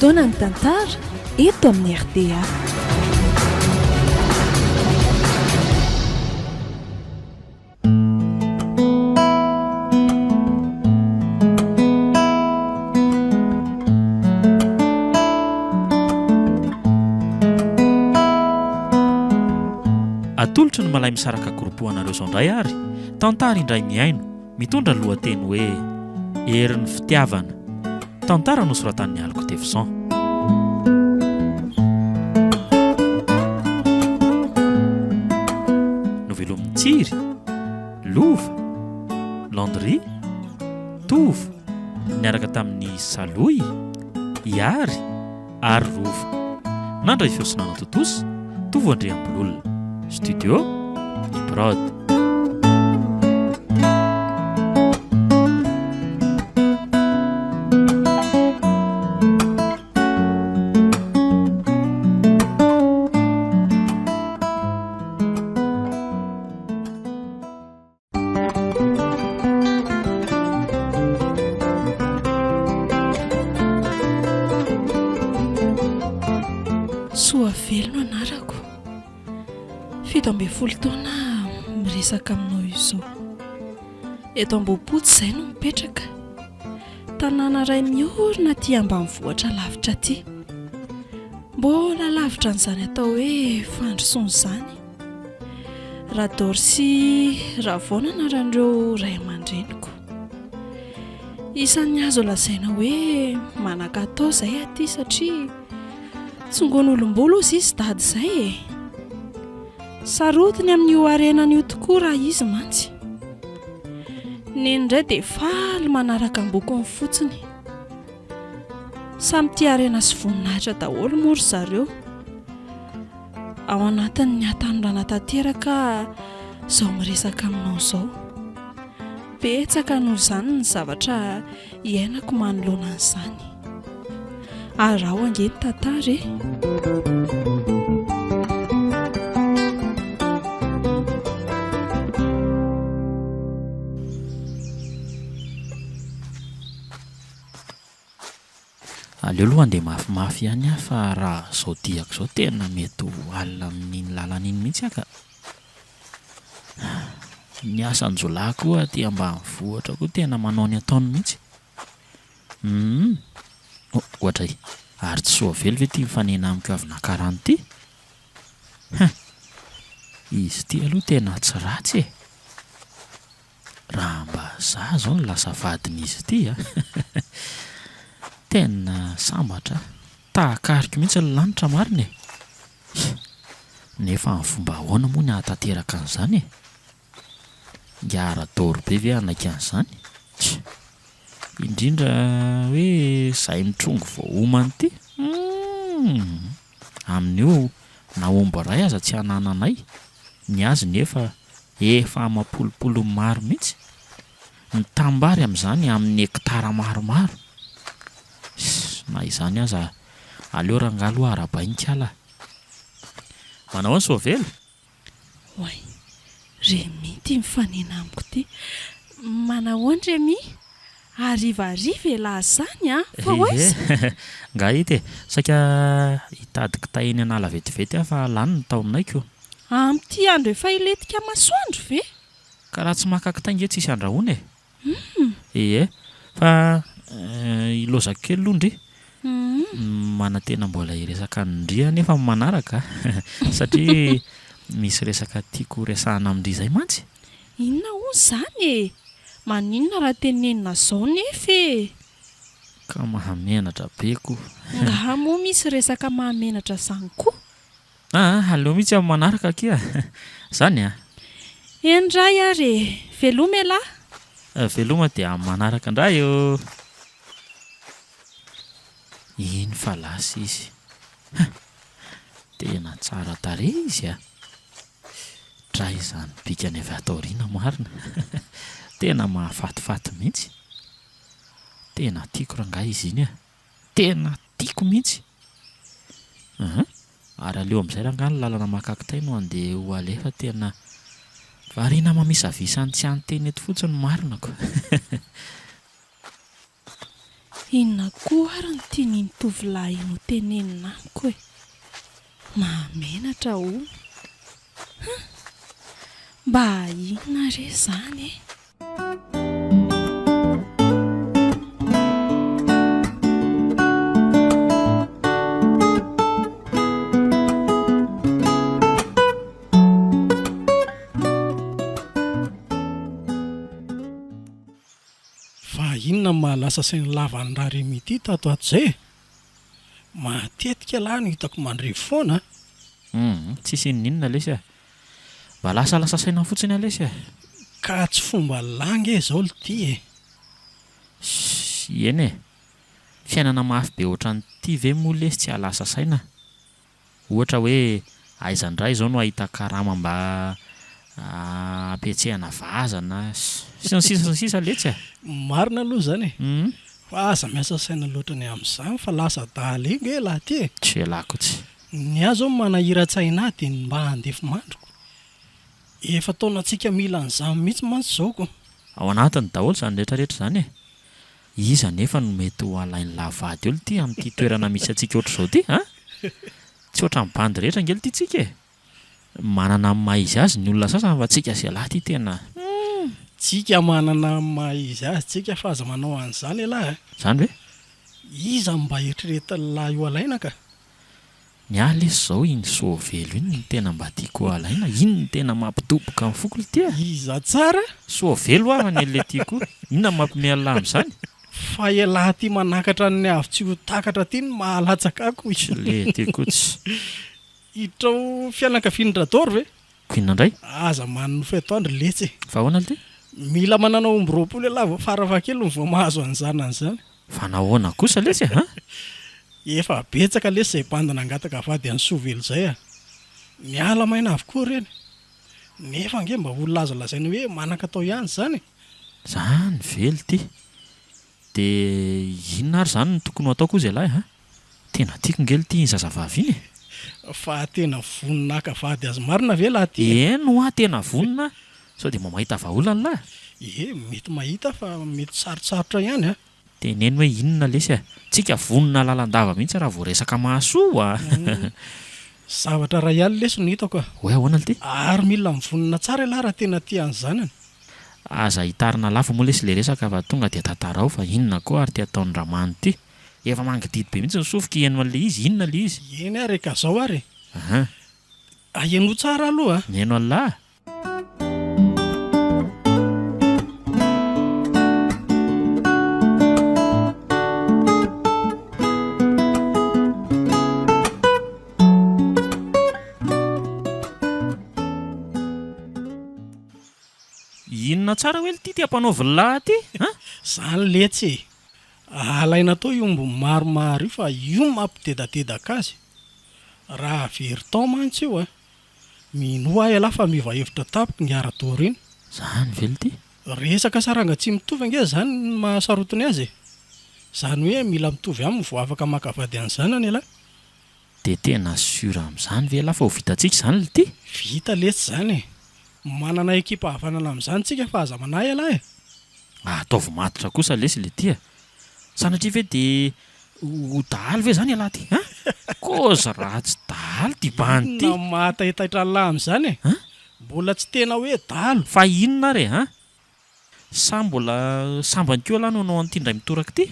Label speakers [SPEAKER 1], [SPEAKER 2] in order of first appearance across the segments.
[SPEAKER 1] fotoana ny tantara eto amin'ny RDA.
[SPEAKER 2] Atolotry ny malay misaraka goropoanareo zao indray ary tantara indray miaino mitondra ny lohateny hoe herin'ny fitiavana. Tantara nosoratan'ny Aliko Tevison. Novelomin'ny Tsiry, Lova, Landry, Tovo, niaraka tamin'ny Saloy, Iary ary Rova. Nandray feosinana totosa, Tovo Andriambololona. Studio Iprod.
[SPEAKER 1] Soa velona anarako. 17 taona miresaka aminao izao. Eto Ambohipotsy izay no mipetraka. Tanàna iray miorina aty ambanivohitra lavitra aty. Mbola lavitra n'izany atao hoe fandrosoana izany. Radoro sy Ravona anaran'ireo ray aman-dreniko. Isan'ny azo lazaina hoe manan-katao izay aty satria tsongon'olombolo izy dady izay e. Sarotiny amin'io arenan'io tokoa raha izy mantsy. Neny indray dia faly manaraka ny bokony fotsiny. Samy tia arena sy voninahitra daholo moa ry zareo. Ao anatin'ny hatanorana tanteraka izao miresaka aminao izao. Betsaka noho izany ny zavatra iainako manoloana an'izany. Ary raha angeny tantara e.
[SPEAKER 2] Aleo aloha andeha mafimafy ihany aho fa raha izao diako izao tena mety ho alina amin'iny lalana iny mihitsy aka. Ny asan-jolahy koa aty ambanivohitra koa tena manao ny ataony mihitsy. Ohatra ary tsy soa velo ve ity mifanena amiko avy nakarany ity? Izy ity aloha tena tsy ratsy e. Raha mba izaho izao no lasa vadin'izy ity tena sambatra, tahakariko mihitsy ny lanitra marina e. Nefa ny fomba ahoana moa ny ahatanteraka an'izany e? Ngiara-doro be ve anaiky an'izany? Indrindra hoe izahay mitrongo vao homany ity. Amin'io naomba ray aza tsy hanananay. Ny azy nefa efa amapolopolo maro mihitsy. Ny tambary amin'izany amin'ny hektara maromaro. Na izany aza aleo rangalo ara-bainikala. Manao ny soavelo?
[SPEAKER 1] Oay, Remy ity mifanena amiko ity. Manao ny Remy? Arivariva lahy izany fa hoaiza?
[SPEAKER 2] Nga hita e, saika hitadiky taheny anala vetivety aho fa lany ny taonaiko.
[SPEAKER 1] Amin'ity andro efa iletika masoandro ve?
[SPEAKER 2] Ka raha tsy makaka tainga tsisy andrahoana e. Fa ilozako kely londry. Manantena mbola iresaka ndria nefa manaraka satria misy resaka tiako resahana amindry izay mantsy.
[SPEAKER 1] Inona hoy izany e? Maninona raha tenenina izao nefa e?
[SPEAKER 2] Ka mahamenatra be ko.
[SPEAKER 1] Nga moa misy resaka mahamenatra izany koa.
[SPEAKER 2] Aleo mihitsy amin'ny manaraka kia. Zany
[SPEAKER 1] Endray ary veloma lahy.
[SPEAKER 2] Veloma dia amin'ny manaraka indray eo. Iny fa lasy izy. Tena tsara tarehy izy Tray izany bikany avy ato aoriana marina. Tena mahafatifaty mihitsy. Tena tiako rangahy izy iny Tena tiako mihitsy. Ary aleo amin'izay rangahy ny lalana makakitay no andeha ho alefa tena variana mamisavisany tsy anteny eto fotsiny marina ko.
[SPEAKER 1] Inona koa ary ny tiany tovolahy no tenenina amiko e. Mahamenatra o. Mba inona re zany e?
[SPEAKER 3] Fa inona mahalasa sainy lavany rarimity tato ato izay? Matetika lahy no hitako mandre foana.
[SPEAKER 2] Tsisy inona lesy mba lasa saina fotsiny lesy
[SPEAKER 3] Ka tsy fomba langa izao ity e.
[SPEAKER 2] Eny e, fiainana mafy be ohatran'ity ve moa lesy tsy halasa saina? Ohatra hoe aizandray izao no ahita karama mba apetsehana vazana sy ny sisa letsy
[SPEAKER 3] Marina aloha izany e. Fa aza miasa saina loatra ny amin'izany fa lasa dahalenga e lahy ty e.
[SPEAKER 2] Tsy elako tsy.
[SPEAKER 3] Ny azo manahira-tsaina ahy dia mba handefy mandroko. Efa taonantsika mila an'izany mihitsy mantsy izao ko.
[SPEAKER 2] Ao anatiny daholo izany rehetrarehetra izany e. Iza nefa no mety ho alainy lavady olo ity amin'ity toerana misy antsika ohatr'izao ity tsy ohatran'ny bandy rehetra ngely ity tsika e. Manana amin'ny maha izy azy ny olona sasany fa tsika izay lahy ity tena.
[SPEAKER 3] Tsika manana maha izy azy tsika fa aza manao an'izany lahy.
[SPEAKER 2] Izany hoe
[SPEAKER 3] Iza mba eritreretin'ny lahy io alaina ka?
[SPEAKER 2] ny ahy lesy izao iny soavelo iny ny tena mba tiako alaina. Iny ny tena mampidoboka amin'ny foko ity
[SPEAKER 3] Iza tsara?
[SPEAKER 2] soavelo avy ny le tiako. Inona mampimeala amin'izany?
[SPEAKER 3] Fa lahy ty manakatra ny avy tsy ho takatra ty ny mahalatsaka ako.
[SPEAKER 2] Le tiako tsy.
[SPEAKER 3] Hitrao fianakavian-dradoro ve?
[SPEAKER 2] Ko inona indray?
[SPEAKER 3] Aza manofy atoandro letsy e.
[SPEAKER 2] Fa ahoana ity?
[SPEAKER 3] Mila manana omby roapolo lahy vao farafakely no vao mahazo an'izany an'izany.
[SPEAKER 2] Fa nahoana kosa lesy
[SPEAKER 3] Efa betsaka lesy izay bandina angataka vady an'ny soavelo izay miala maina avokoa ireny. Nefa nge mba olona azo lazaina hoe manan-katao ihany izany.
[SPEAKER 2] Zany velo ity. Dia inona ary izany no tokony ho ataoko izay lahy Tena tiako ngely ity zazavavy iny
[SPEAKER 3] Fa tena vonina haka-vady azy marina ve lahy ty?
[SPEAKER 2] Eno tena vonina. Sao dia mahita vahaolana lahy.
[SPEAKER 3] Mety mahita fa mety sarotsarotra ihany
[SPEAKER 2] Teneny hoe inona lesy tsika vonina lalandava mihitsy raha vao resaka mahasoa
[SPEAKER 3] Zavatra ray alina lesy no hitako
[SPEAKER 2] Hoe ahoana ity?
[SPEAKER 3] Ary mila mivonina tsara lahy raha tena tia an'izany.
[SPEAKER 2] Aza hitarina lafo moa lesy le resaka fa tonga dia tantara ao fa inona koa ary ty ataon'ny Ramano ity. Efa mangididy be mihitsy ny sofoka hieno an'le izy. Inona le izy?
[SPEAKER 3] Eny ary ka zao ary. Aheno tsara aloha
[SPEAKER 2] Neno Allah. Inona tsara hoe ity ty ampanaovy lahy ty
[SPEAKER 3] Zany letsy alaina tao io omby maromaro io fa io mampidedadedaka azy. Raha very tao mantsy io mino ahy lahy fa miva hevitra tapoko ny ara-doro iny.
[SPEAKER 2] Zany velo ity.
[SPEAKER 3] Resaka saranga tsy mitovy ange zany ny mahasarotiny azy. Zany hoe mila mitovy aminy vao afaka makavady an'izany any lahy.
[SPEAKER 2] Dia tena sura amin'izany ve lahy fa ho vitantsika izany le ity?
[SPEAKER 3] Vita letsy zany manana ekipa havanana amin'izany tsika fa aza manahy lahy
[SPEAKER 2] Ataovy matotra kosa lesy le ity sanatria ve dia ho dahaly ve zany lahy ty koza raha tsy dahaly ty bany ty.
[SPEAKER 3] Na mahataitaitra lahy amin'izany mbola tsy tena hoe dalo.
[SPEAKER 2] Fa inona re sa mbola sambany keo lahy no anao an'ity ndray mitoraka ity?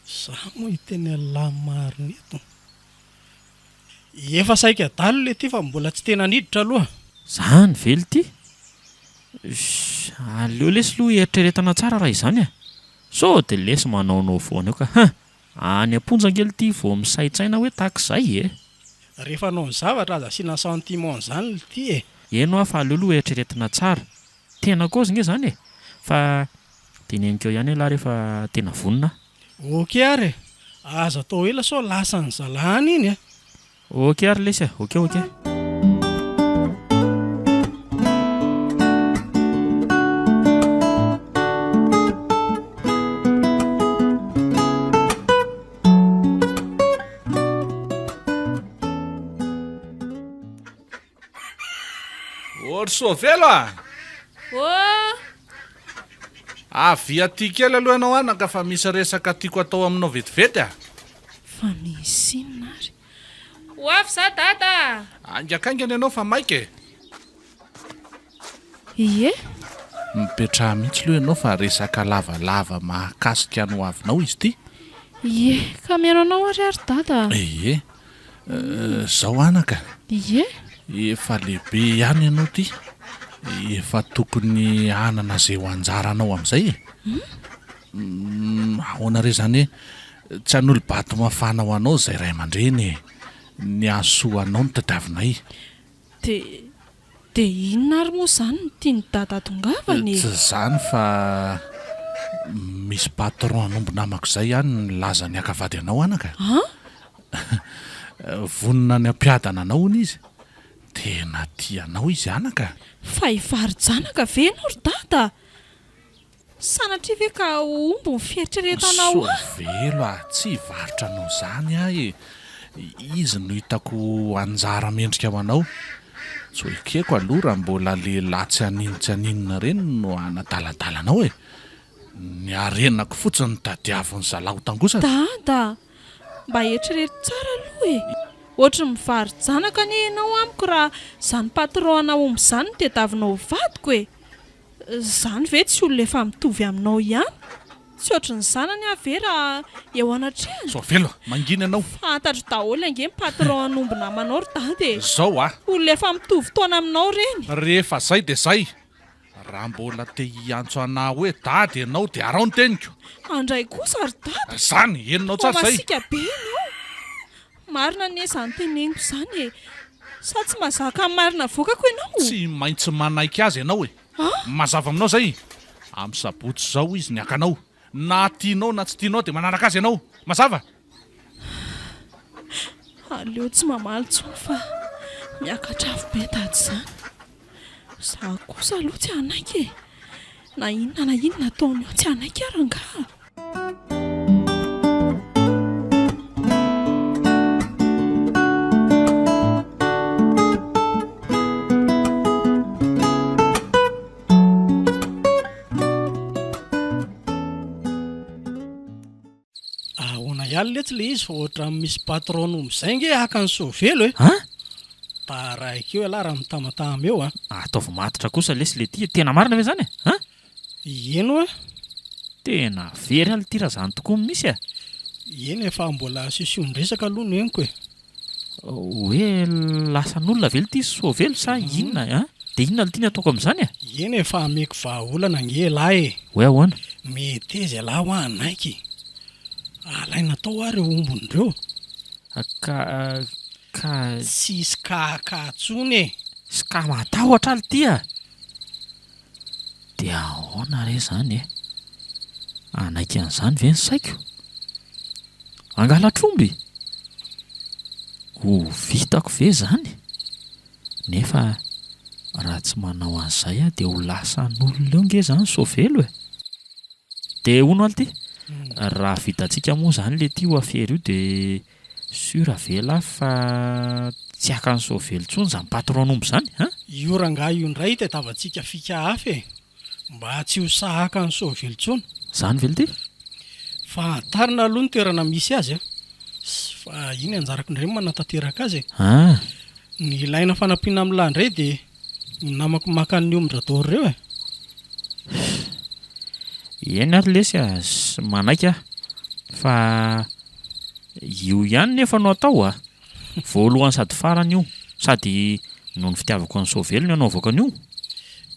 [SPEAKER 3] Za moa hiteny lahy marina eto. Efa saika dalo le ty fa mbola tsy tena niditra aloha.
[SPEAKER 2] Zany velo ity. Aleo lesy aloha eritreretana tsara raha izany sao dia lesy manaonao foana eo ka any am-ponjangely ity vao misaitsaina hoe tahak'izay
[SPEAKER 3] Rehefa anao ny zavatra aza asiana sentiment izany le ty
[SPEAKER 2] Eno fa aleo aloha eritreretina tsara. Tena kozy nge zany fa teneniko ihany lahy rehefa tena vonina.
[SPEAKER 3] Ok ary aza atao ela sao lasa ny zalahany iny
[SPEAKER 2] Ok ary lesy ok.
[SPEAKER 4] Ory soavelo Avy aty kely aloha ianao anaka fa misy resaka tiako atao aminao vetivety a.
[SPEAKER 1] Fa misy inona ary? Ho avy za dada.
[SPEAKER 4] Angakaingana ianao fa maika e.
[SPEAKER 1] Ie?
[SPEAKER 4] Mipetraha mihitsy aloha ianao fa resaka lavalava mahakasika no avinao izy ity.
[SPEAKER 1] Ie, ka miano anao ary dada.
[SPEAKER 4] Ie. Zao anaka.
[SPEAKER 1] Ie?
[SPEAKER 4] Efa lehibe ihany ianao ty. Efa tokony hanana zay ho anjaranao amin'izay e. Ahoana re zany hoe tsy hanolo-bato mafana ho anao zay ray aman-dreny ny ahasoanao ny tadiavinay.
[SPEAKER 1] De inona ary moa zany no tiany dada tongavany?
[SPEAKER 4] Tsy zany fa misy patron anombo namako zay ihany ny laza ny akavady anao anaka. Vonona ny ampiadana anao hono izy. Tena tianao izy anaka.
[SPEAKER 1] Fa hivarojanaka ve ianao ry dada? Sanatria ve ka ombo ny fieritreretanao
[SPEAKER 4] Velo tsy hivarotra anao zany ahy. Izy no hitako anjara mendrika ho anao. Tsy hoe keko aloha raha mbola lehilahy tsy aninona reny no anadaladalanao e. Ny arenako fotsiny tadiavin'ny zalaho tangosana.
[SPEAKER 1] Dada, mba eritrereto tsara aloha e. Ohatry mivarojanaka anie ianao amiko raha zany patron omby zany no tediavinao vadiko e. Zany ve tsy olona efa mitovy aminao ihany? Tsy ohatry ny zanany ave raha eo anatrehany.
[SPEAKER 4] Sao velo, mangina ianao.
[SPEAKER 1] Fantatro daholo ange ny patron omby namanao ry dada e.
[SPEAKER 4] Zao
[SPEAKER 1] olona efa mitovy taona aminao reny.
[SPEAKER 4] Rehefa zay de zay. Raha mbola te hiantso anahy hoe dady ianao de arao ny teniko.
[SPEAKER 1] Andray kosa ry dada.
[SPEAKER 4] Zany, enonao tsara zay.
[SPEAKER 1] Masika be ianao. Marina anie zany teneniko zany e. Sa tsy mahazaka marina vokako ianao?
[SPEAKER 4] Tsy maintsy manaiky azy ianao e. Mazava aminao zay. Amin'ny sabotsy zao izy ny akanao. Na tianao na tsy tianao de manaraka azy ianao. Mazava?
[SPEAKER 1] Aleo tsy mamaly tsony fa miakatra avy be dady zany. Za kosa aloha tsy hanaiky e. Na inona ataony eo tsy hanaiky arangaha.
[SPEAKER 3] Ahoana ihany letsy le izy fa ohatra misy patron omby zay nge haka ny sovelo e. Taraikeo ala raha mitamatama eo
[SPEAKER 2] Ataovy matotra kosa lesy le ty. Tena marina ve zany e?
[SPEAKER 3] Eno
[SPEAKER 2] Tena very alitira zany tokoa misy a.
[SPEAKER 3] Eny efa mbola sision-dresaka aloha no henoko e.
[SPEAKER 2] Hoe lasan'olona velo ty sovelo sa inona de inona tiany ataoko amin'izany
[SPEAKER 3] Eny efa ameko vahaolana nge lahy e.
[SPEAKER 2] Hoe ahoana?
[SPEAKER 3] Mety izy ala ho anaiky. Alaina tao ary ombon'ireo.
[SPEAKER 2] Ka
[SPEAKER 3] Sisy kahakatsony e.
[SPEAKER 2] ska matahotra ali ty de ahoana re zany e? Anaiky an'izany ve ny saiko? Angalatromby? Ho vitako ve zany? Nefa raha tsy manao an'izay de ho lasan'olona eo nge zany sovelo e. De hono ali ty? Raha vitantsika moa zany le ty ho afery io de sura vela fa tsy haka ny sovelo tsony zany patron omby zany
[SPEAKER 3] Io rangaha io ndray tadavantsika fika hafa e. Mba tsy ho sahaka ny sovelo tsony.
[SPEAKER 2] Zany velo ty?
[SPEAKER 3] Fa tarina aloha ny toerana misy azy fa iny anjarako indray manatanteraka azy ny ilaina fanampiana amin'lahy indray de ny namako makan'ny ombon-dradoro ireo e.
[SPEAKER 2] Eny ary lesy manaiky fa io ihany nefa no atao voalohany sady farany io sady noho ny fitiavako ny sovelo ny anaovako an'io.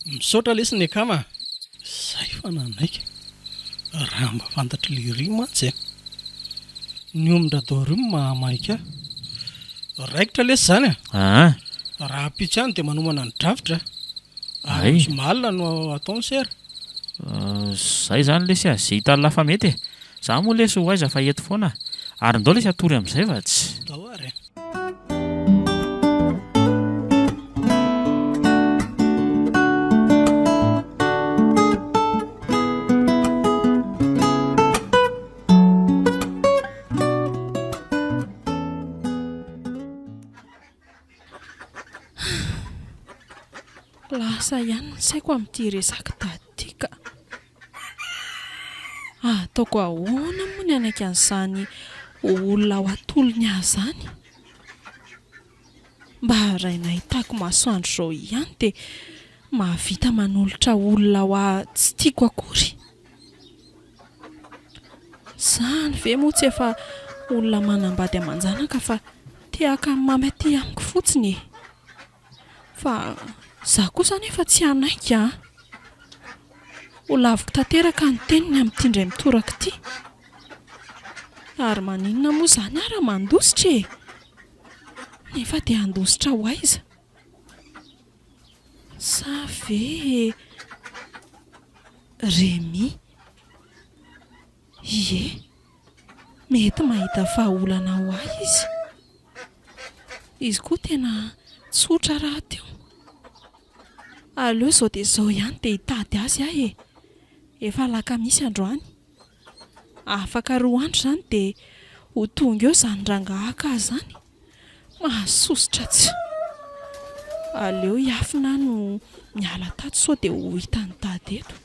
[SPEAKER 3] Misaotra lesy ny akama. Zay fa nanaiky. Raha mba fantatry liry mantsy ny ombon-dradoro io mahamaika. Raikitra lesy zany raha pitsiany de manomana ny dravitra. Misy malina no ataony sera.
[SPEAKER 2] Zay zany lesy zay hita lafa mety e. Za moa lesy ho aiza fa eto foana ary ndao lesy atory amin'izay fa tsy
[SPEAKER 3] tao ary
[SPEAKER 1] lasa ihany ny saiko amin'ity resaka dady ty ka Ataoko ahoana moa ny anaiky an'izany olona ao atolony ahy zany? Mba raha nahitako masoandro izao ihany dia mahavita manolotra olona ho ahy tsy tiako akory. Izany ve moa tsy efa olona manambady aman-janaka fa te-haka mamy aty amiko fotsiny e. Fa izaho kosa nefa tsy hanaika a. Ho laviko tanteraka ny teniny amin'ity indray mitoraka ity. Ary maninona moa izany ara mandositra e. Nefa dia handositra ho aiza? Sa ve Remy? Ie, mety mahita fahaolana ho ahy izy. Izy koa tena tsotra raha teo. Aleo izao dia izao ihany dia hitady azy ahy e. Efa laka misy androany. Afaka 2 andro izany dia ho tonga eo izany rangahaka ahy izany. Mahasositra tsy. Aleo hiafina no miala tato sao dia ho hitany tady eto.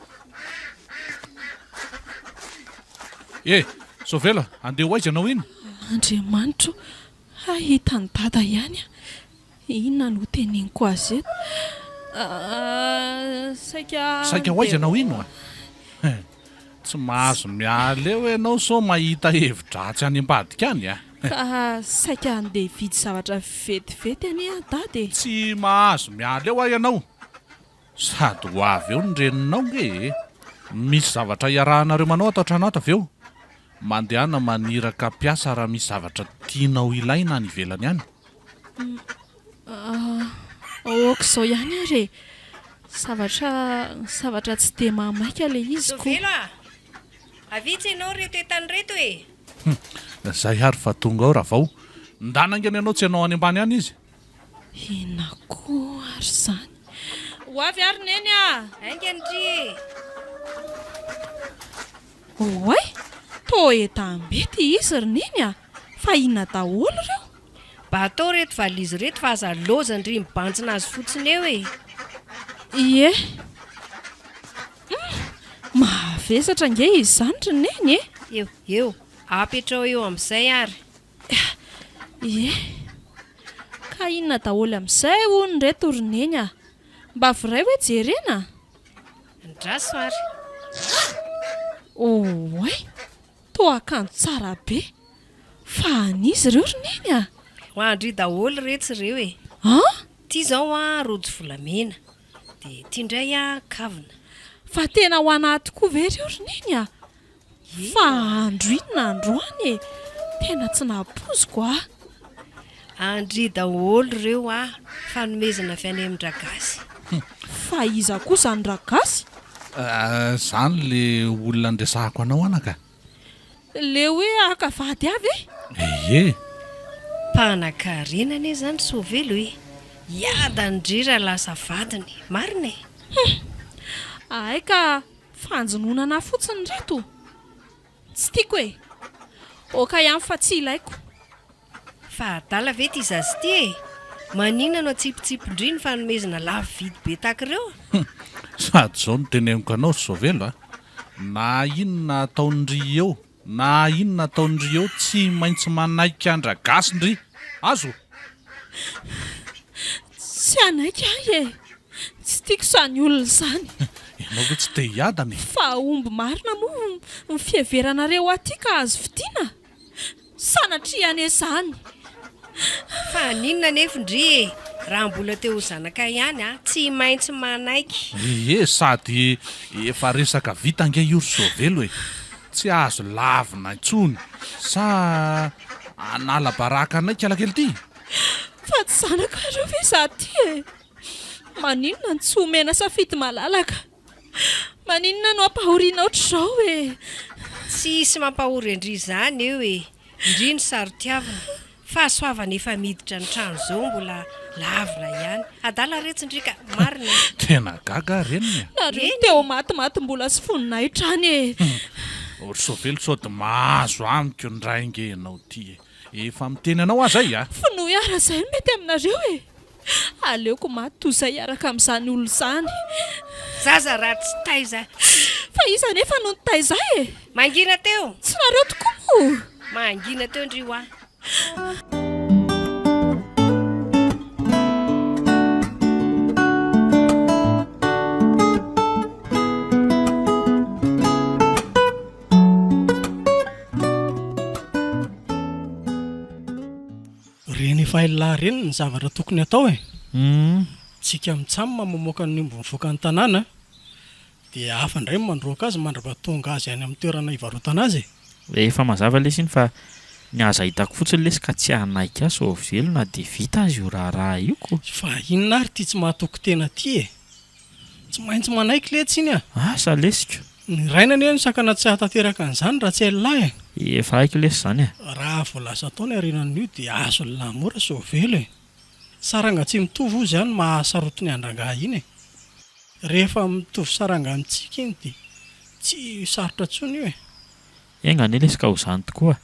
[SPEAKER 4] Sovela, andeha ho aiza ianao iny?
[SPEAKER 1] Andriamanitro, hitany dada ihany a. Inona no teneniko azy eto?
[SPEAKER 4] Saika ho aiza ianao iny oa? Tsy mahazo miala eo ianao sao mahita hevi-dratsy any ambadika any a.
[SPEAKER 1] Ka saika andeha hividy zavatra vetivety any a dady.
[SPEAKER 4] Tsy mahazo miala eo ahy ianao. Sady ho avy eo ny reninao nge. Misy zavatra iarahanareo manao atao an-trano ato avy eo. Mandehana maniraka piasa raha misy zavatra tianao ilaina any ivelany any.
[SPEAKER 1] Oak'izao ihany ary e. Zavatra tsy dia mamaika ilay izy ko.
[SPEAKER 5] Sovela, avitsy ianao reto entany reto e.
[SPEAKER 4] Zay ary fa tonga ao raha vao. Ndanangany ianao tsy ianao any ambany any izy.
[SPEAKER 1] Ina koa ary izany. Ho avy ary neny a.
[SPEAKER 5] Aingany dry.
[SPEAKER 1] Oay, toa etam-bety izy ry neny a. Fa inona daholo ireo?
[SPEAKER 5] Mba atao reto valizy reto fa aza lozandry mibantsina azy fotsiny eo e.
[SPEAKER 1] Ie. Mavesatra nge izy izany ry neny e.
[SPEAKER 5] Eo, apetrao eo amin'izay ary.
[SPEAKER 1] Ie. Ka inona daholo amin'izay hono reto ry neny a. Mba voray hoe jerena?
[SPEAKER 5] Andraso ary.
[SPEAKER 1] Oay, toa akanjo tsara be. Fa anizy ireo ry neny a.
[SPEAKER 5] Ho andry daholo reto ireo e. Ty zao a rojo volamena. Dia ty indray a kavina.
[SPEAKER 1] Fa tena ho anahy tokoa ve ireo ry neny a. Fa andro inona androany e. Tena tsy napoziko a.
[SPEAKER 5] Andry daholo ireo a fanomezana avy any amin-dragasy.
[SPEAKER 1] Fa iza kosa ny ragasy?
[SPEAKER 4] Zany le olona andresahako anao anaka.
[SPEAKER 1] Le hoe akavady avy e?
[SPEAKER 4] Ie.
[SPEAKER 5] Mpanakarena ane zany Sovelo e. Iada ndry raha lasa vadiny. Marina e.
[SPEAKER 1] Ay ka fanjononana fotsiny reto. Tsy tiako e. Oka ihany fa tsy ilaiko.
[SPEAKER 5] Fa adala ve ty zazy ty e. Manina no tsipitsipindry ny fanomezana lavo vidy be takireo.
[SPEAKER 4] Sady zao no teneniko anao Sovelo a. Na inona ataondry eo, na inona ataondry eo tsy maintsy manaika andragasy ndry. Azo?
[SPEAKER 1] Tsy anaika ahy e. Tsy tiako izany olona izany.
[SPEAKER 4] Ianao hoe tsy te hiadany.
[SPEAKER 1] Fa omby marina moa ny fiheveranareo aty ka azo fidiana. Sanatriana izany.
[SPEAKER 5] Fa ninona nefindry e. Raha mbola teo zanaka ihany a tsy maintsy manaiky.
[SPEAKER 4] Ie, sady efa resaka vita nge io Sovelo e. Tsy azo lavina intsony. Sa anala baraka anaika alakely ty.
[SPEAKER 1] Fa tsy zanaka ireo ve izaho ty e. Maninona ny tsy omena safidy malalaka. Maninona no ampahoriana ohatr'izao e.
[SPEAKER 5] Tsisy mampahory andry izany eo e. Ndry ny sarotiavana. Fa soavana efa miditra ny trano zao mbola lavina ihany. Adala retsindrika marina.
[SPEAKER 4] Tena gaga reniny.
[SPEAKER 1] Nareo teo matimaty mbola sy voninahitra any e.
[SPEAKER 4] Ory Sovelo sao dia mahazo amiko ny ray nge ianao ty e. Efa miteny anao azay a.
[SPEAKER 1] Finoy ara izay mety aminareo e. Aleoko maty toy izay hiaraka amin'izany olona izany.
[SPEAKER 5] Zaza raha tsy taiza.
[SPEAKER 1] Fa fa iza nefa no nitaizay e.
[SPEAKER 5] Mangina teo.
[SPEAKER 1] Tsy nareo tokoa moa.
[SPEAKER 5] Mangina teo ndrio a.
[SPEAKER 3] Reny efa ilahy reny ny zavatra tokony atao e. Tsika mitsamma mamoaka ny omby mivoaka ny tanàna dia hafa indray mandroaka azy mandrapatonga azy any amin'ny toerana ivarotana azy.
[SPEAKER 2] Efa mazava lesy iny fa ny aza hitako fotsiny lesy ka tsy hanaika azy ao velona dia vita azy io raha io ko.
[SPEAKER 3] Fa inona ary ty tsy mahatoko tena ty e. Tsy maintsy manaiky letsy iny a.
[SPEAKER 2] Asa lesika.
[SPEAKER 3] Ny raina anie ny sakana tsy hatateraka an'izany raha tsy ailahy e.
[SPEAKER 2] Efa haiko lesy zany e.
[SPEAKER 3] Raha voalasa taony arinan'io dia azo ny lamora so velo e. Saranga tsy mitovy ozy ihany mahasarotiny andrangaha iny e. Rehefa mitovy saranga amintsika iny dia tsy sarotra tsony io e.
[SPEAKER 2] Engany lesika ho zany tokoa.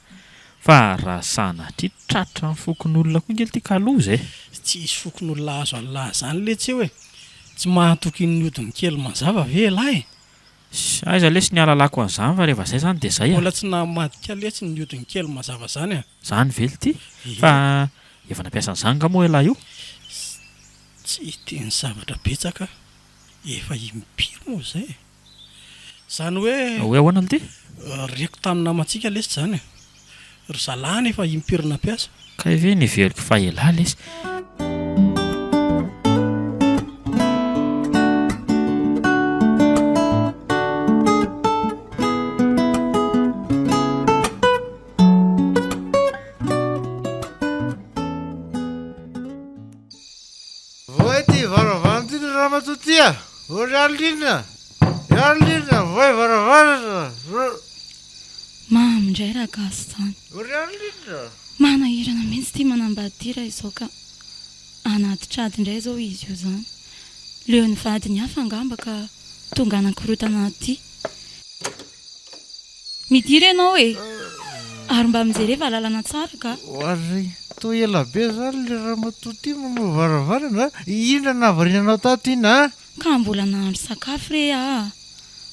[SPEAKER 2] Fa raha sanatria tratra ny fokon'olona koa ngely ty kaloza e.
[SPEAKER 3] Tsy isy fokon'olona azo alahy zany letsy eo e. Tsy mahatoky ny hodiny kely mazava ve lahy e.
[SPEAKER 2] Aiza lesy ny alalako an'izany fa rehefa zay zany dia zay
[SPEAKER 3] Mbola tsy namadika letsy ny hodiny kely mazava zany a.
[SPEAKER 2] Zany vely ty. Fa efa nampiasa an'izany ka moa elahy io.
[SPEAKER 3] Tsy teny zavatra betsaka. Efa impiry moa zay. Zany hoe
[SPEAKER 2] ahoana ty?
[SPEAKER 3] Reko tamin'ny namantsika lesy zany e. Ry zalahany efa impiry nampiasa.
[SPEAKER 2] Ka ve niveriko fa elahy lesy.
[SPEAKER 6] Tia, Arlina, vai varavara.
[SPEAKER 7] Mamindray raha gasy zany.
[SPEAKER 6] Arlina.
[SPEAKER 7] Manahirana mihitsy tia manambadira izao ka anaty trady indray izao izy io zany. Leo ny vadiny hafa angamba ka tonga anankorontana aty. Midira ianao e. Ary mba mijereva lalana tsara ka.
[SPEAKER 6] Oary, to ela be zany le ramatoty mamao varavarana. Ina navarinanao tato iny a?
[SPEAKER 7] Ka mbola nahandro sakafo re a.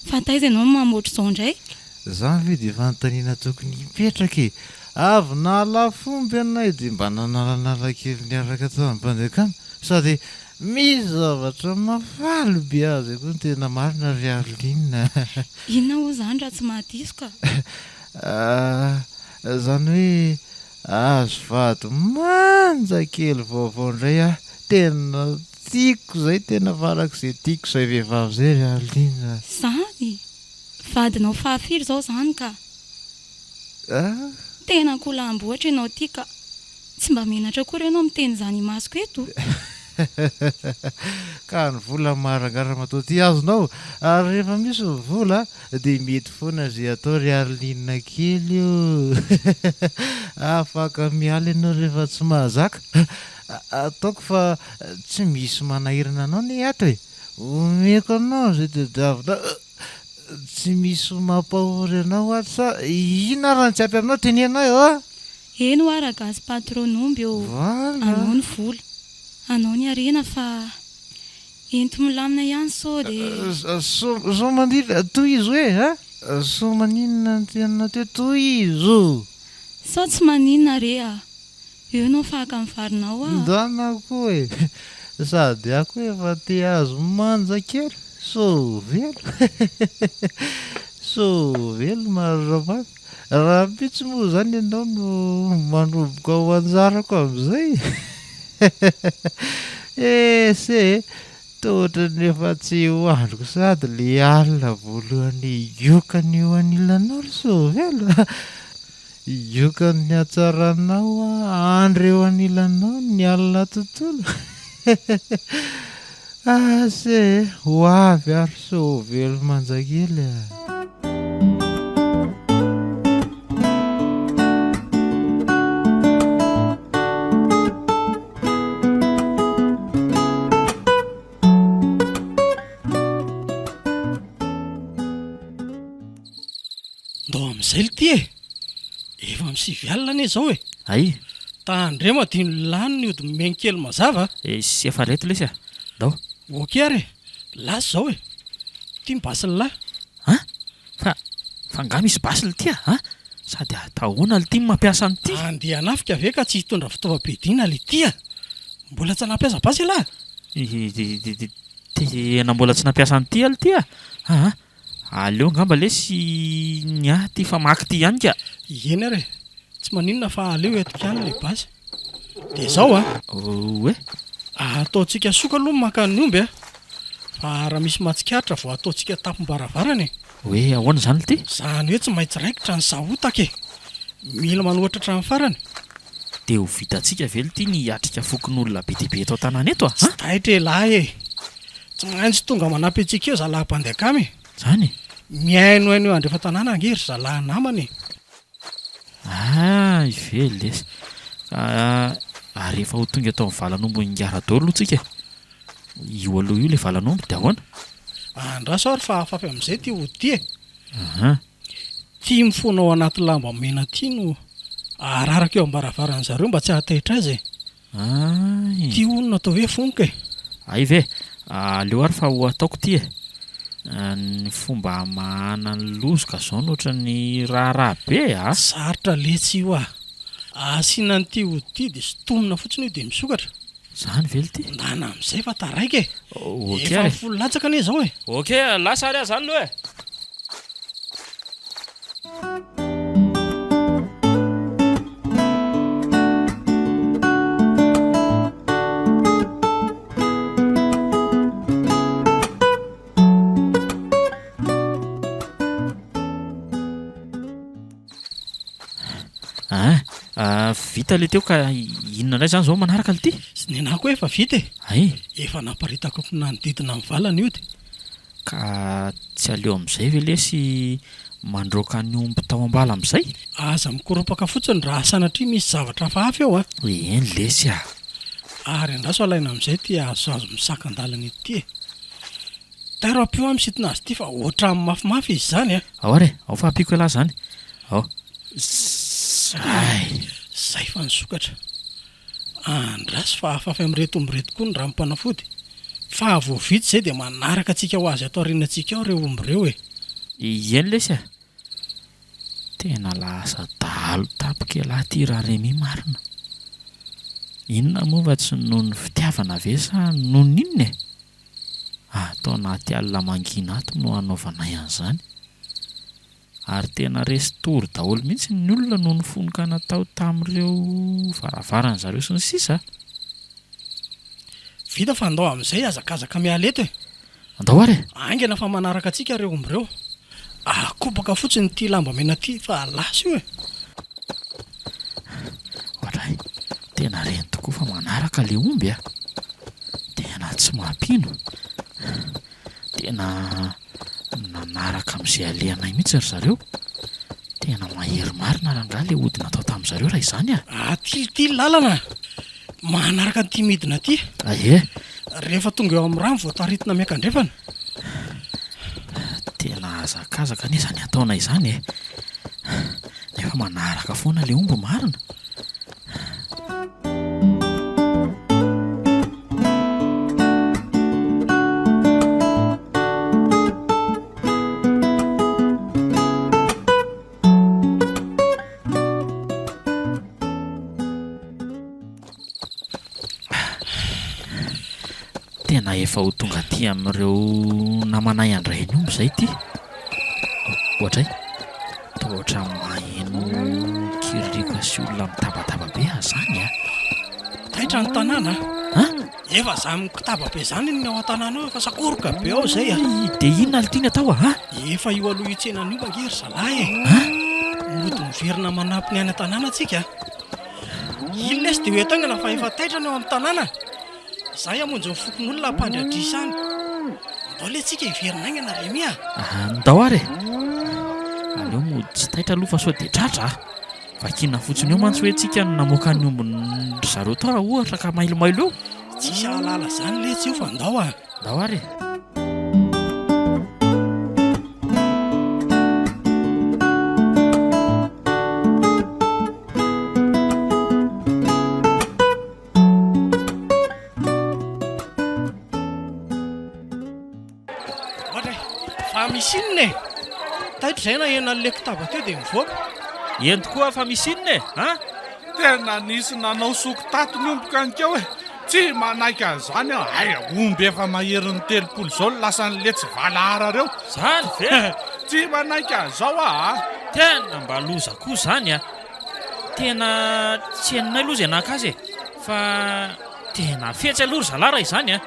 [SPEAKER 7] Fantaiza ianao mamoatra izao indray.
[SPEAKER 6] Zany ve dia fanontaniana tokony hipetraka e. Avy nala fomby anay dia mba nanala kely niaraka tao amin'ny mpanjakana. Sady misy zavatra mafaly be azy koa ny tena marina ry Arlina.
[SPEAKER 7] Inona ho zany raha tsy mahadiso ka?
[SPEAKER 6] Zany hoe azo vady manja kely vaovao indray a. Tena tiako zay, tena faraka izay tiako izay vehivavy zay ry Arlina.
[SPEAKER 7] Zany? Vadinao fahafiry izao zany ka? Tena kolamboatra ianao ty ka. Tsy mba menatra koa ianao miteny izany masoko eto.
[SPEAKER 6] Ka ny vola marangara matoty azonao. Ary rehefa misy ny vola dia mety foana izay atao ry Arlina kely io. Afaka miala ianao rehefa tsy mahazaka. Ataoko fa tsy misy manahirana anao ny ato e. Omeko anao izay tadiavina. Tsy misy mampahory anao ato sa inona raha ny tsy ampy aminao tenenao eo a?
[SPEAKER 7] Eno ara gasy patron'omby eo. Anao ny vola. Anao ny arena fa ento milamina ihany sao dia
[SPEAKER 6] so mandila toy izy hoe a? So maninona ny tenanao teo toy izo?
[SPEAKER 7] sao tsy maninona re a. Eo ianao fahaka mivarinao a.
[SPEAKER 6] Ndana koa e. Sady ako efa te azo manja kely. So velo. So velo marava. Raha pitsy moa zany ianao no manomboka ho anjarako amin'izay. Se tohatra nefa tsy hoandriko sady le alina voalohany iokany eo anilanao ry so velo. Iokany ny hatsaranao andro eo anilanao ny alina tontolo. Se ho avy ary so velo manjakely a.
[SPEAKER 3] Ndao amin'izay le ty e. Efa misivy alina anie izao e.
[SPEAKER 2] Ay,
[SPEAKER 3] Tandre madino lany ny hodiny menkely mazava.
[SPEAKER 2] sy efa reto lesy a. Ndao.
[SPEAKER 3] Oky ary e. Lasy izao e. Ty mibasy ny lahy.
[SPEAKER 2] Ha? fa nga misy basy ly tia a sady atahoana ly tia mampiasa ny ty
[SPEAKER 3] andeha anafika ve ka tsy hitondra fitaovam-piadiana ly tia mbola tsy nampiasa basy lahy
[SPEAKER 2] tena mbola tsy nampiasa ny ty ly tia aleo ngamba le sy nya ty famaky ty ihany ka
[SPEAKER 3] eny ary tsy maninona fa aleo etika any le basy dia zao
[SPEAKER 2] oe
[SPEAKER 3] ataontsika soka aloha maka ny omby fa raha misy matsikaritra vao ataontsika tapombaravarany
[SPEAKER 2] hoe ahoana zany ly ty
[SPEAKER 3] zany hoe tsy maintsy raikitra ny sahotaka mila manohatra hatramin'ny farany
[SPEAKER 2] dia ho vitantsika ve ly ty ny atrika fokon'olona be dia be eto an-tanàna eto
[SPEAKER 3] tsy taitra lahy tsy maintsy tonga manampy antsika eo zalahy-mpandeakamy
[SPEAKER 2] zany
[SPEAKER 3] miainoaino eo andrefa tanàna angery zalahy namany
[SPEAKER 2] ivelesy rehefa ho tonga atao amin'ny valanombo ingara-dolo aloha tsika io aloha io le valanombo dia ahoana
[SPEAKER 3] andraso ary fa afafy amin'izay ty hody tia mifoana ao anaty lamba mena ty no araraka eo ambaravarany zareo mba tsy hahataitra azy ty onona atao hoe fonka
[SPEAKER 2] ay ve aleo ary fa ho ataoko ty ny fomba mahana ny lozoka zao nohatra ny raharaha be
[SPEAKER 3] sarotra letsy io asiana ny ty hody ty dia sotomina fotsiny io dia misokatra
[SPEAKER 2] zany ve ly ty
[SPEAKER 3] ndana amin'izay fa taraika
[SPEAKER 2] okey
[SPEAKER 3] folo latsaka ane zao
[SPEAKER 2] okey lasa ary zany loha vita le teo ka inona indray zany zao manaraka ly ty
[SPEAKER 3] sy ny anako efa vita efa namparitako nanodidina amin'ny valana io dia
[SPEAKER 2] ka tsy aleo amin'izay ve le sy mandroaka ny omby tao ambala amin'izay
[SPEAKER 3] aza mikoropaka fotsiny raha sanatria misy zavatra hafahafa eo
[SPEAKER 2] eny lesy
[SPEAKER 3] ary andraso alaina amin'izay ty azoazo misakan-dalana ity taro ampio amisitina azy ity fa ohatra amin'ny mafimafy izy zany
[SPEAKER 2] ao ary ao fa ampiako elahy zany ao
[SPEAKER 3] zay fa nisokatra andraso fa afafy amin'reto ombyreto koa ny raha mpanafody fa voavity zay dia manaraka antsika ho azy atao arinantsika ao reo omby reo
[SPEAKER 2] eny lesy tena lasa dalo tapika elahy ty raha remy marina inona moa tsy noho ny fitiavana ve sa noho ny inona atao anaty alina mangina ato no anaovanay an'izany ary tena resy tory daholo mihitsy ny olona noho ny fonoka natao tamin'ireo varavarana zareo sy ny sisa
[SPEAKER 3] vita fa andao amin'izay azakazaka mialeto
[SPEAKER 2] andao ary
[SPEAKER 3] angena fa manaraka antsika reo omby reo akobaka fotsiny ty lamba mena ty fa lasy io
[SPEAKER 2] ohatray tena reny tokoa fa manaraka le omby tena tsy mampino tena nanaraka amin'izay alehanay mihitsy ry zareo tena mahery marina raha nga le ody natao tamin'izareo raha izany
[SPEAKER 3] tilitily lalana manaraka nyty midina ty rehefa tonga eo amin'ny rano voataritina miakandrefana
[SPEAKER 2] tena azakazaka ane zany ataona izany nefa manaraka foana le omby marina tena efa ho tonga ty amin'ireo namanay andray ny omby izay ty ohatray tohatra maheno kiririko sy olona mitabataba be zany
[SPEAKER 3] taitra ny tanàna efa za mikitaba be zany ny ao an-tanàna ao efa sakoroka be ao zay
[SPEAKER 2] dia inona ly tiany atao
[SPEAKER 3] efa io aloha itsenana io mangery zalahy mody miverina manampy ny any an-tanàna atsika ino lesy dia hoetangana fa efa taitra ny ao amin'ny tanàna zay amonjy ny fokon'olona ampandradrisany ndao le tsika hiverina aingana remy
[SPEAKER 2] ndao ary aleo mody tsy taitra aloha fa sao dia tratra vakina fotsiny eo mantsy hoe tsika no namoaka ny ombiny zareo tao raha ohatra ka mailomailo eo
[SPEAKER 3] tsisy ahalala zany letsy io fa ndao
[SPEAKER 2] ndao ary
[SPEAKER 3] fa misy inona taitra izay na ena n'le kitaba teo dia mivoaka.
[SPEAKER 2] Eny tokoa fa misy inona e a
[SPEAKER 4] tena nisy nanao sokotato ny omboka anikeo e tsy manaiky an'izany aho ay omby efa maherin'ny 30 zao lasa n'le tsy valahara reo
[SPEAKER 2] zany ve
[SPEAKER 4] tsy manaiky an'izao ah
[SPEAKER 2] tena mba loza koa zany a tena tsy hainonay aloha zay nahakazy e fa tena fetsy aloha zalara izany a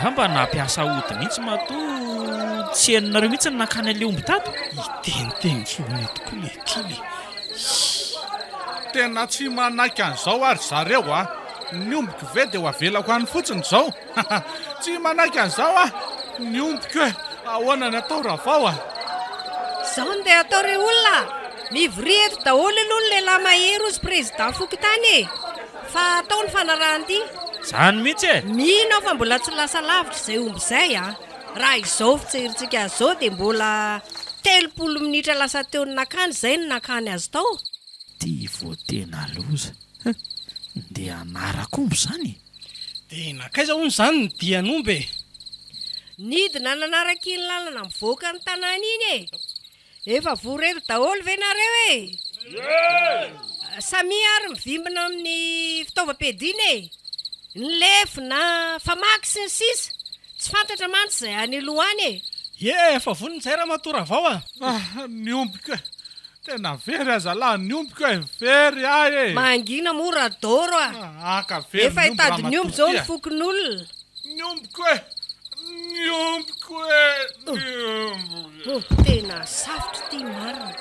[SPEAKER 2] ngamba nampiasa ody mihitsy mato tsy hainonareo mihitsy ny nakany an'le omby tato
[SPEAKER 3] iteniteny foana tokoa le tyle
[SPEAKER 4] tena tsy manaiky an'izao ary zareo ah ny ombiko ve dia ho avelako any fotsiny izao tsy manaiky an'izao ah ny ombiko hoe ahoana ny atao raha vao ah
[SPEAKER 5] izao no dia atao re olona mivori eto daholo aloha ny lehilahy mahery ozy président fokontany e fa atao ny fanarahan'ity
[SPEAKER 2] zany mihitsy e
[SPEAKER 5] mino aho fa mbola tsy lasa lavitra izay omby izay a raha izao fitserintsika azao dia mbola 30 minitra lasa teo ny nakany izay ny nakany azy tao
[SPEAKER 2] ty vo tena loza dia anarako omby zany
[SPEAKER 3] dia nakaiza hono izany ny dian'omby e
[SPEAKER 5] nidina nanaraka iny lalana mivoaka ny tanàna iny e efa voreto daholo ve nareo e samy ary mivimbina amin'ny fitaovam-piadiana e ny lefo na famaky sy ny sisa tsy fantatra mantsy izay any aloha any e
[SPEAKER 3] efa voniny izay raha matora avao a
[SPEAKER 4] ny ombiko e tena very azalahy ny ombiko e very ay e
[SPEAKER 5] mangina mora doro a
[SPEAKER 4] aka very
[SPEAKER 5] efa hitady ny omby zao ny fokon'olona
[SPEAKER 4] ny ombiko e ny ombiko e
[SPEAKER 5] tena safotra ty marina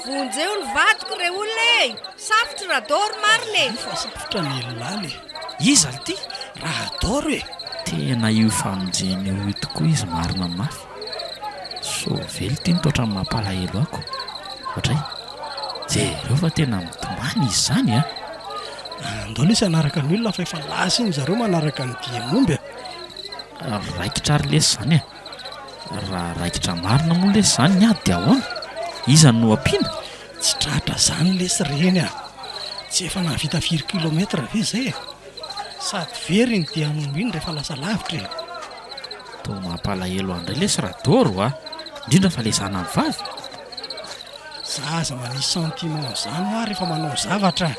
[SPEAKER 5] vonjeo ny vatiko re olona e safotra raha doro marina e
[SPEAKER 3] fa safotra ny laly
[SPEAKER 2] iza ly ty
[SPEAKER 3] raha doro e
[SPEAKER 2] tena io famonjeny io tokoa izy marina mafy so vely ty nitotra ny mampalahelo ako ohatray jereo fa tena mitombany izy zany a
[SPEAKER 3] andao lesy anaraka ny olona fa efa lasa iny zareo manaraka ny dian'omby a
[SPEAKER 2] raikitra ary lesy zany a raha raikitra marina moa lesy zany ny ady dia ahoana iza no ampiana
[SPEAKER 3] tsy tratra zany lesy reny a tsy efa navita 4 kilometra ve zay e sady very ny dian'omby iny rehefa lasa lavitra e
[SPEAKER 2] to mampalahelo andray lesy raha doro a indrindra fa le zana ny vavy
[SPEAKER 3] zaza manisy sentiment zany ho ary efa manao zavatra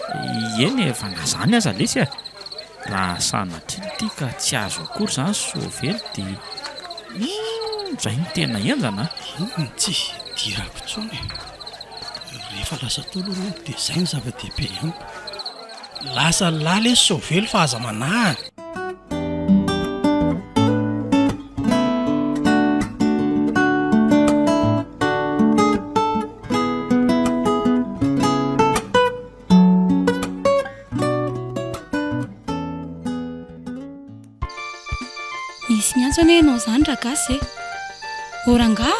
[SPEAKER 2] eny efa nazany aza lesy a raha sanatry ty ka tsy azo akory zany so vely dia zay ny tena enjana
[SPEAKER 3] inony tsy dirako tsony rehefa lasa tolony dia zay ny zava-dehibe ihany lasa laly so velo fa aza manahany
[SPEAKER 7] misy miantso ane ianao zany ragasy e oranga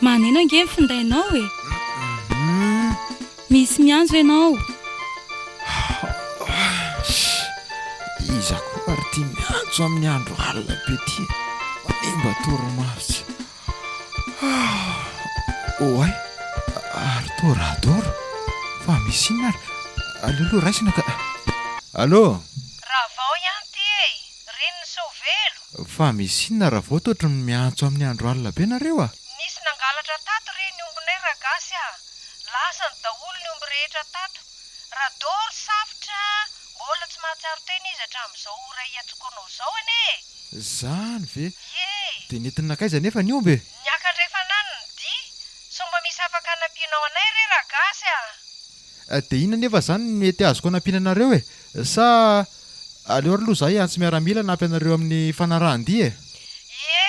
[SPEAKER 7] maneno ange findainao e misy miantso ianao
[SPEAKER 6] iza koa ary ty miantso amin'ny andro alina be ty manimba toromaso oay ary toradoro fa misy iny ary aleoloha raisina ka allo
[SPEAKER 5] raha vao ihany ty e reniny sovelo
[SPEAKER 6] fa misy inona raha vao toatra ny miantso amin'ny andro alina be nareo a
[SPEAKER 5] nisy nangalatra tato re ny ombonay ragasy a lasa ny daholo ny omby rehetra tato raha doro safotra mbola tsy mahatsiaro tena izy hatramin'izao ora iatsokonao zao ane
[SPEAKER 6] zany ve
[SPEAKER 5] ye
[SPEAKER 6] dia nentiny nakaiza nefa ny omby
[SPEAKER 5] niakandrefa nany ny di so mba misy afaka hanampianao anay re ragasy a
[SPEAKER 6] dia inona nefa zany ny mety azoko anampiana anareo e sa aleo ary aloha zahay antsy miaramila nampy anareo amin'ny fanarahan-dia e
[SPEAKER 5] ye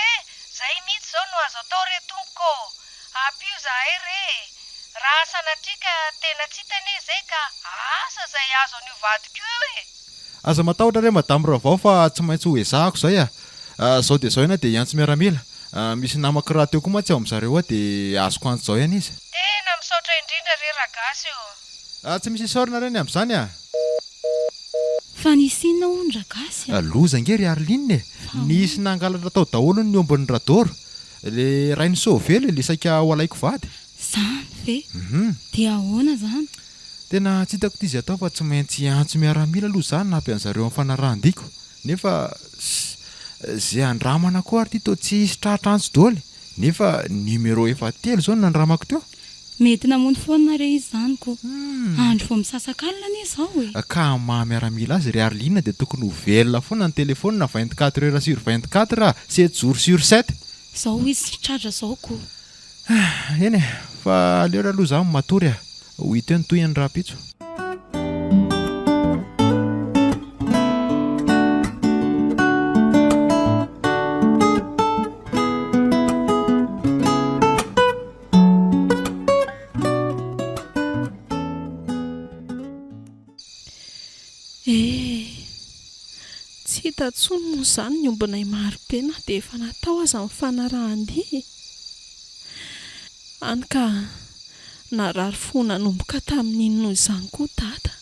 [SPEAKER 5] zay mihitsy zao no azo atao re tompoko ampio zahay re raha sanatrika tena tsy hitane zay ka asa zay azo an'io vadiko io e
[SPEAKER 6] aza matahotra re madamo ravao fa tsy maintsy ho ezahako zay a zao dia zao ihany dia iantso miaramila misy namako raha teo koa mantsy ao amin'izareo a dia azoko antso zao ihany izy
[SPEAKER 5] tena misaotra indrindra re ragasy io
[SPEAKER 6] tsy misy isaorina reny amin'izany a
[SPEAKER 7] fa nisy inona hono ragasy a
[SPEAKER 6] loza ngery ary linina e nisy nangalatra tao daholo ny ombon'ny radoro le rainy sovelo le saika ho alaiko vady
[SPEAKER 7] zany ve dia ahoana zany
[SPEAKER 6] tena tsy hitako tizy atao fa tsy maintsy antso miaramila aloha zany nampy an'zareo amin'ny fanarahandiko nefa zay andramana koa ary ty to tsy hisy tratra antso daholo nefa numéro efa telo zao nandramako teo.
[SPEAKER 7] mety namono foana re izy zany ko andro vo misasakalina anie zao e
[SPEAKER 6] ka mahamiaramila azy ry Arlina dia tokony ho velona foana ny telefônina 24 heures sur 24 7 jours sur 7
[SPEAKER 7] zao izy tratra zao ko
[SPEAKER 6] eny e fa leora aloha zany matory ho hita eo ny toy ny rapitso.
[SPEAKER 1] Tsy hita tsony moa izany ny ombinay marobe na dia efa natao aza amin'ny fanarahan-dia. Any ka narary fo nanomboka tamin'inona izany koa dada.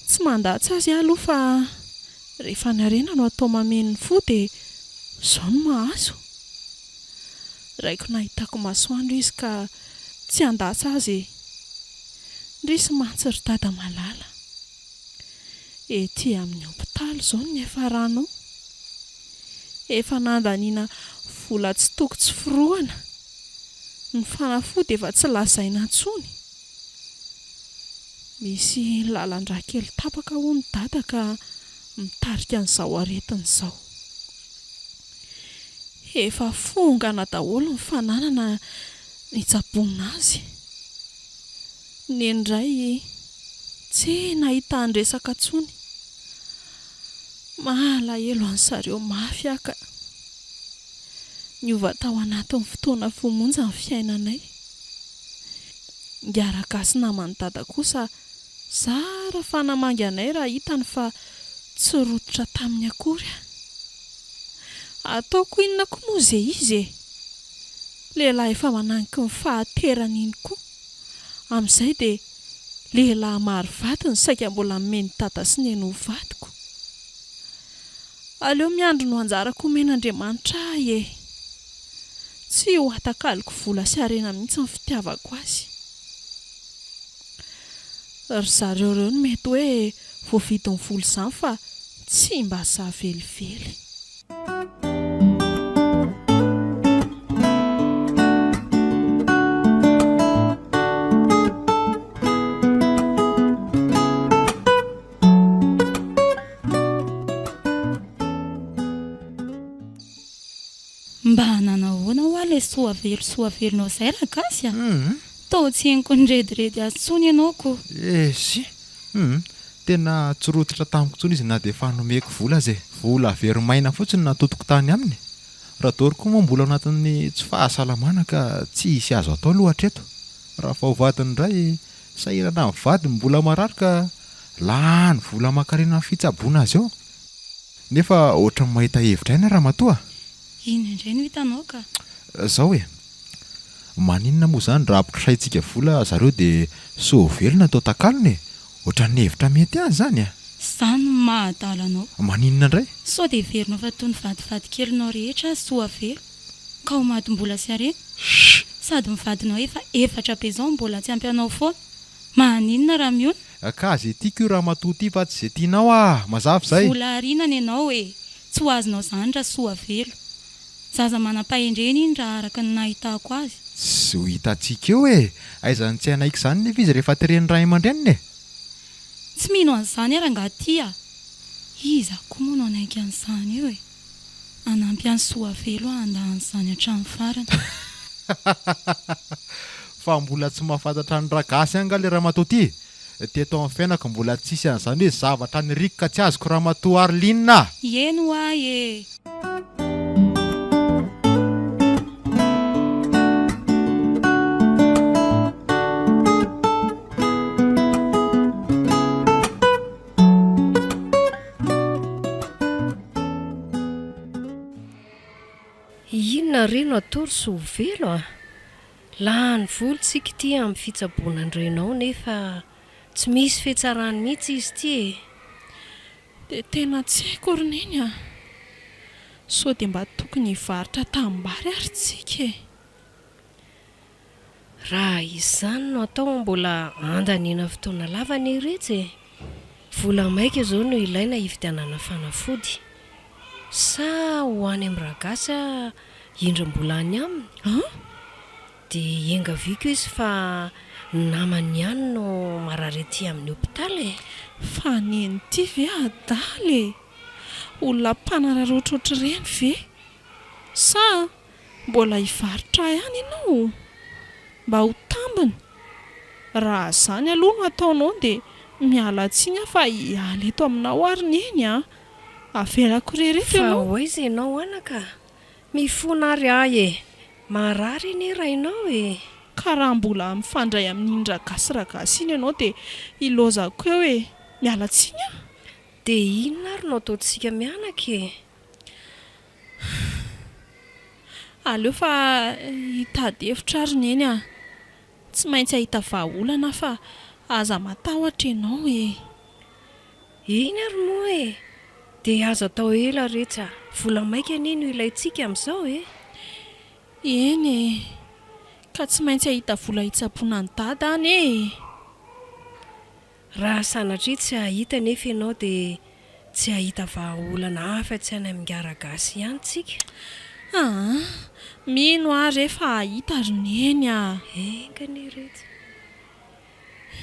[SPEAKER 1] Tsy mandatsy azy aloha fa rehefa narena no atao mameno fo dia izao no mahazo. Raiko nahitako masoandro izy ka tsy handatsy azy ndrisy mantsiry dada malala. Ety amin'ny hopitaly izao ny efa rano efa nandaniana vola tsy toko tsy firoana ny fanafody efa tsy lazaina intsony. Misy lalan-drà kely tapaka ho ny dada ka mitarika an'izao aretin'izao. Efa fongana daholo ny fananana nitsabonina azy. Ny indray tsy nahita andresaka tsony. Malahelo an'zareo mafy aka. Niova tao anatin'ny fotoana fomonja ny fiainanay. Ngiaraka sy namany dada kosa zara fanamangy anay raha hitany fa tsy rototra tamin'ny akory. Ataoko inona koa moa izay izy e. Lehilahy efa mananiky ny fahaterany iny koa. Amin'izay dia lehilahy maro vady ny saika mbola mimeny tata sy neny ho vadiko. Aleo miandro no anjarako omen'Andriamanitra ahy e. Tsy ho atakaliko vola sy harena mihitsy ny fitiavako azy. Ry zareo ireo no mety hoe voavidy ny vola izany fa tsy mba savelively.
[SPEAKER 7] mba hananahoana ho ilay soavelonao izay rakasy a tao tsy henoko nyrediredy azy tsony ianao ko
[SPEAKER 6] sy tena tsy rototra tamiko tsony izy na dia fanomeko vola azy e. Vola verimaina fotsiny natotoko tany aminy. Raha tory koa moa mbola ao anatin'ny tsy fahasalamana ka tsy hisy azo atao aloha hatreto. Raha fa ho vadiny indray sahirana amin'ny vadiny mbola marary ka lany vola makarena fitsaboana azy eo. Nefa ohatran'ny mahita hevitra aina raha matoa.
[SPEAKER 7] iny indray no hitanao ka
[SPEAKER 6] Zao hoe maninona moa zany raha ampikisaintsika vola zareo dia soavelona atao takalony e. Ohatran'ny hevitra mety azy zany a.
[SPEAKER 7] Zany no mahadalanao.
[SPEAKER 6] Maninona indray?
[SPEAKER 7] Sao dia heverinao fa toy ny vadivady kelinao rehetra soavelo ka ho matim-bola sy harena. Sady mivadinao efa efatra be izao mbola tsy ampy anao foana. Maninona raha miona?
[SPEAKER 6] Ka zay tiako io raha matoty fa tsy zay tianao mazava zay.
[SPEAKER 7] Vola harinana ianao e. Tsy ho azonao zany raha soavelo. Zaza manam-pahendrena iny raha araka ny nahitako azy.
[SPEAKER 6] Tsy ho hitantsika eo e. Aizany tsy hanaiky izany nefa izy rehefa tiren'ny ray aman-dreniny e.
[SPEAKER 7] Tsy mino an'izany ara angatia. Iza koa moa no anaiky an'izany eo e. Anampy any soavelo andahan'izany hatramin'ny farany.
[SPEAKER 6] Fa mbola tsy mahafantatra ny ragasy anga le raha matoty. Teto amin'ny fiainako mbola tsisy an'izany hoe zavatra niriko ka tsy azoko raha matoa Arlina.
[SPEAKER 7] Eno ahy e.
[SPEAKER 5] Inona reno atory soavelo a? Lany voly tsika ity amin'ny fitsaboana andrenao nefa tsy misy fetsarany mihitsy izy ity e.
[SPEAKER 1] Dia tena tsy haiko roneny a. Sao dia mba tokony hivarotra tambary ary tsika e.
[SPEAKER 5] Raha izany no atao mbola andaniana fotoana lava ny iretsy e. Vola maika izao no ilaina hividianana fanafody. Sa ho any amin'ny ragasa indram-bola any aminy dia enga viko izy fa namany ihany no mararety amin'ny hopitaly
[SPEAKER 1] fa neny ty ve adaly olona mpanararoatra ohatr'ireny ve sa mbola hivarotra ihany ianao mba ho tambiny raha zany aloha no ataonao dia miala tsiny fa hiala eto aminao ary neny avelako rereto
[SPEAKER 5] fa
[SPEAKER 1] ianao
[SPEAKER 5] hoaiza ianao anaka mifona ary ahy marary eny rainao
[SPEAKER 1] ka raha mbola mifandray amin'ny ragasy ragasy iny ianao dia ilozako eo hoe miala tsiny
[SPEAKER 5] dia inona ary no ataontsika mianaka
[SPEAKER 1] aleo fa hitady hevitra ary neny tsy maintsy ahita vahaolana fa aza matahotra ianao
[SPEAKER 5] iny ary moa dia azo atao ela rehetra vola maika anie no ilayntsika amin'izao
[SPEAKER 1] eny ka tsy maintsy ahita vola hitsaboana ny dada any
[SPEAKER 5] raha sanatria tsy ahita nefa ianao dia tsy ahita vahaolana hafa-tsy any amin'ny Garagasy ihany tsika
[SPEAKER 1] mino ary efa ahita ary neny
[SPEAKER 5] engany rehetra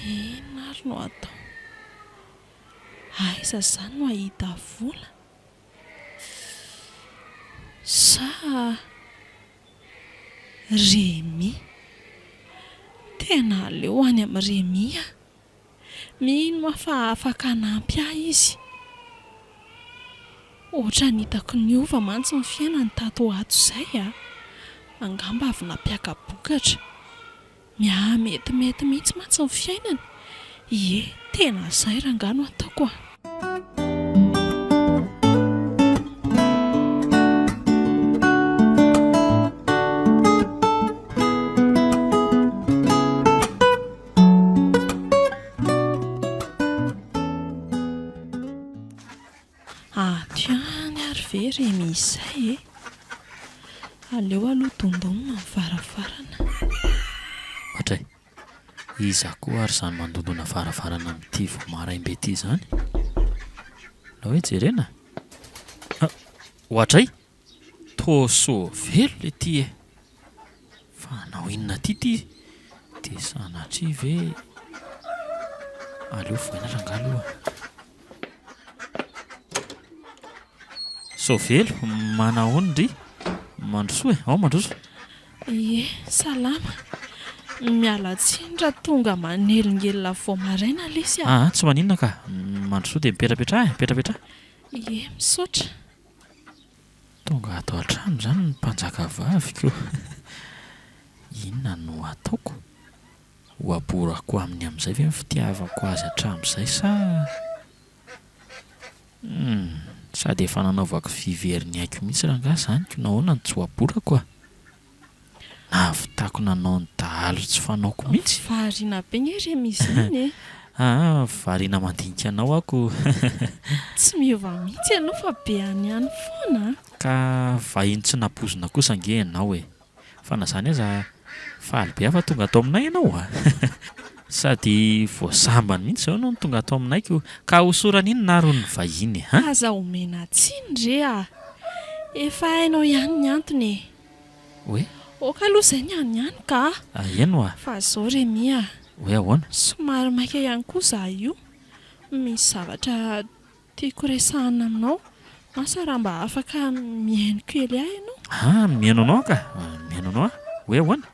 [SPEAKER 1] ina ary no atao aiza zany no ahita vola sa Remy tena aleo any amin'ny Remy mino fa afaka nampy ahy izy ohatra nitako niova mantsy ny fiainany tato ato izay angamba avy nampiaka-bokatra metimety mihitsy mantsy ny fiainany tena izay rangano ataoko tiany ary ve Remy izay aleo aloha dondonina ny varavarana
[SPEAKER 2] Hatray, iza koa ary izany mandondona varavarana amin'ity vomaraimbe ity izany na hoe jerena hoatray toso velo le ty fa nao inona ty dia sanatria ve aleo voina rangalo Sovelo, manahoana ry mandroso ao mandroso
[SPEAKER 1] salama miala tsiny raha tonga manelingelina vao maraina lesy
[SPEAKER 2] tsy maninona ka mandroso dia mipetrapetra
[SPEAKER 1] misaotra
[SPEAKER 2] tonga atao an-trano zany ny mpanjaka vaviko inona no ataoko ho aborako aminy amin'izay ve ny fitiavako azy hatramin'izay sa sady efa nanaovako fiveriny aiko mihitsy rangahy zany ko nahoana ny tsy ho aborako navitako nanao ny dahalo tsy fanaoko mihitsy
[SPEAKER 1] variana be ny Remy izany
[SPEAKER 2] variana mandinika anao ako
[SPEAKER 1] tsy miova mihitsy ianao fa be any ihany foana
[SPEAKER 2] ka vahiny tsy napozina kosa ange ianao fa na zany aza faly be afa tonga atao aminay ianao sady voasambany mihitsy zao no tonga atao aminaiko ka hosorana iny na rony vahiny
[SPEAKER 1] aza omena tsiny re efa hainao ihany ny antony
[SPEAKER 2] hoe
[SPEAKER 1] oka aloha izay ny ihany ka
[SPEAKER 2] eno
[SPEAKER 1] fa zao Remy
[SPEAKER 2] hoe ahoana
[SPEAKER 1] somary maika ihany koa za io misy zavatra tiako resahana aminao asa raha mba afaka mihaino kely ahy ianao
[SPEAKER 2] mihaino anao ka mihaino anao hoe ahoana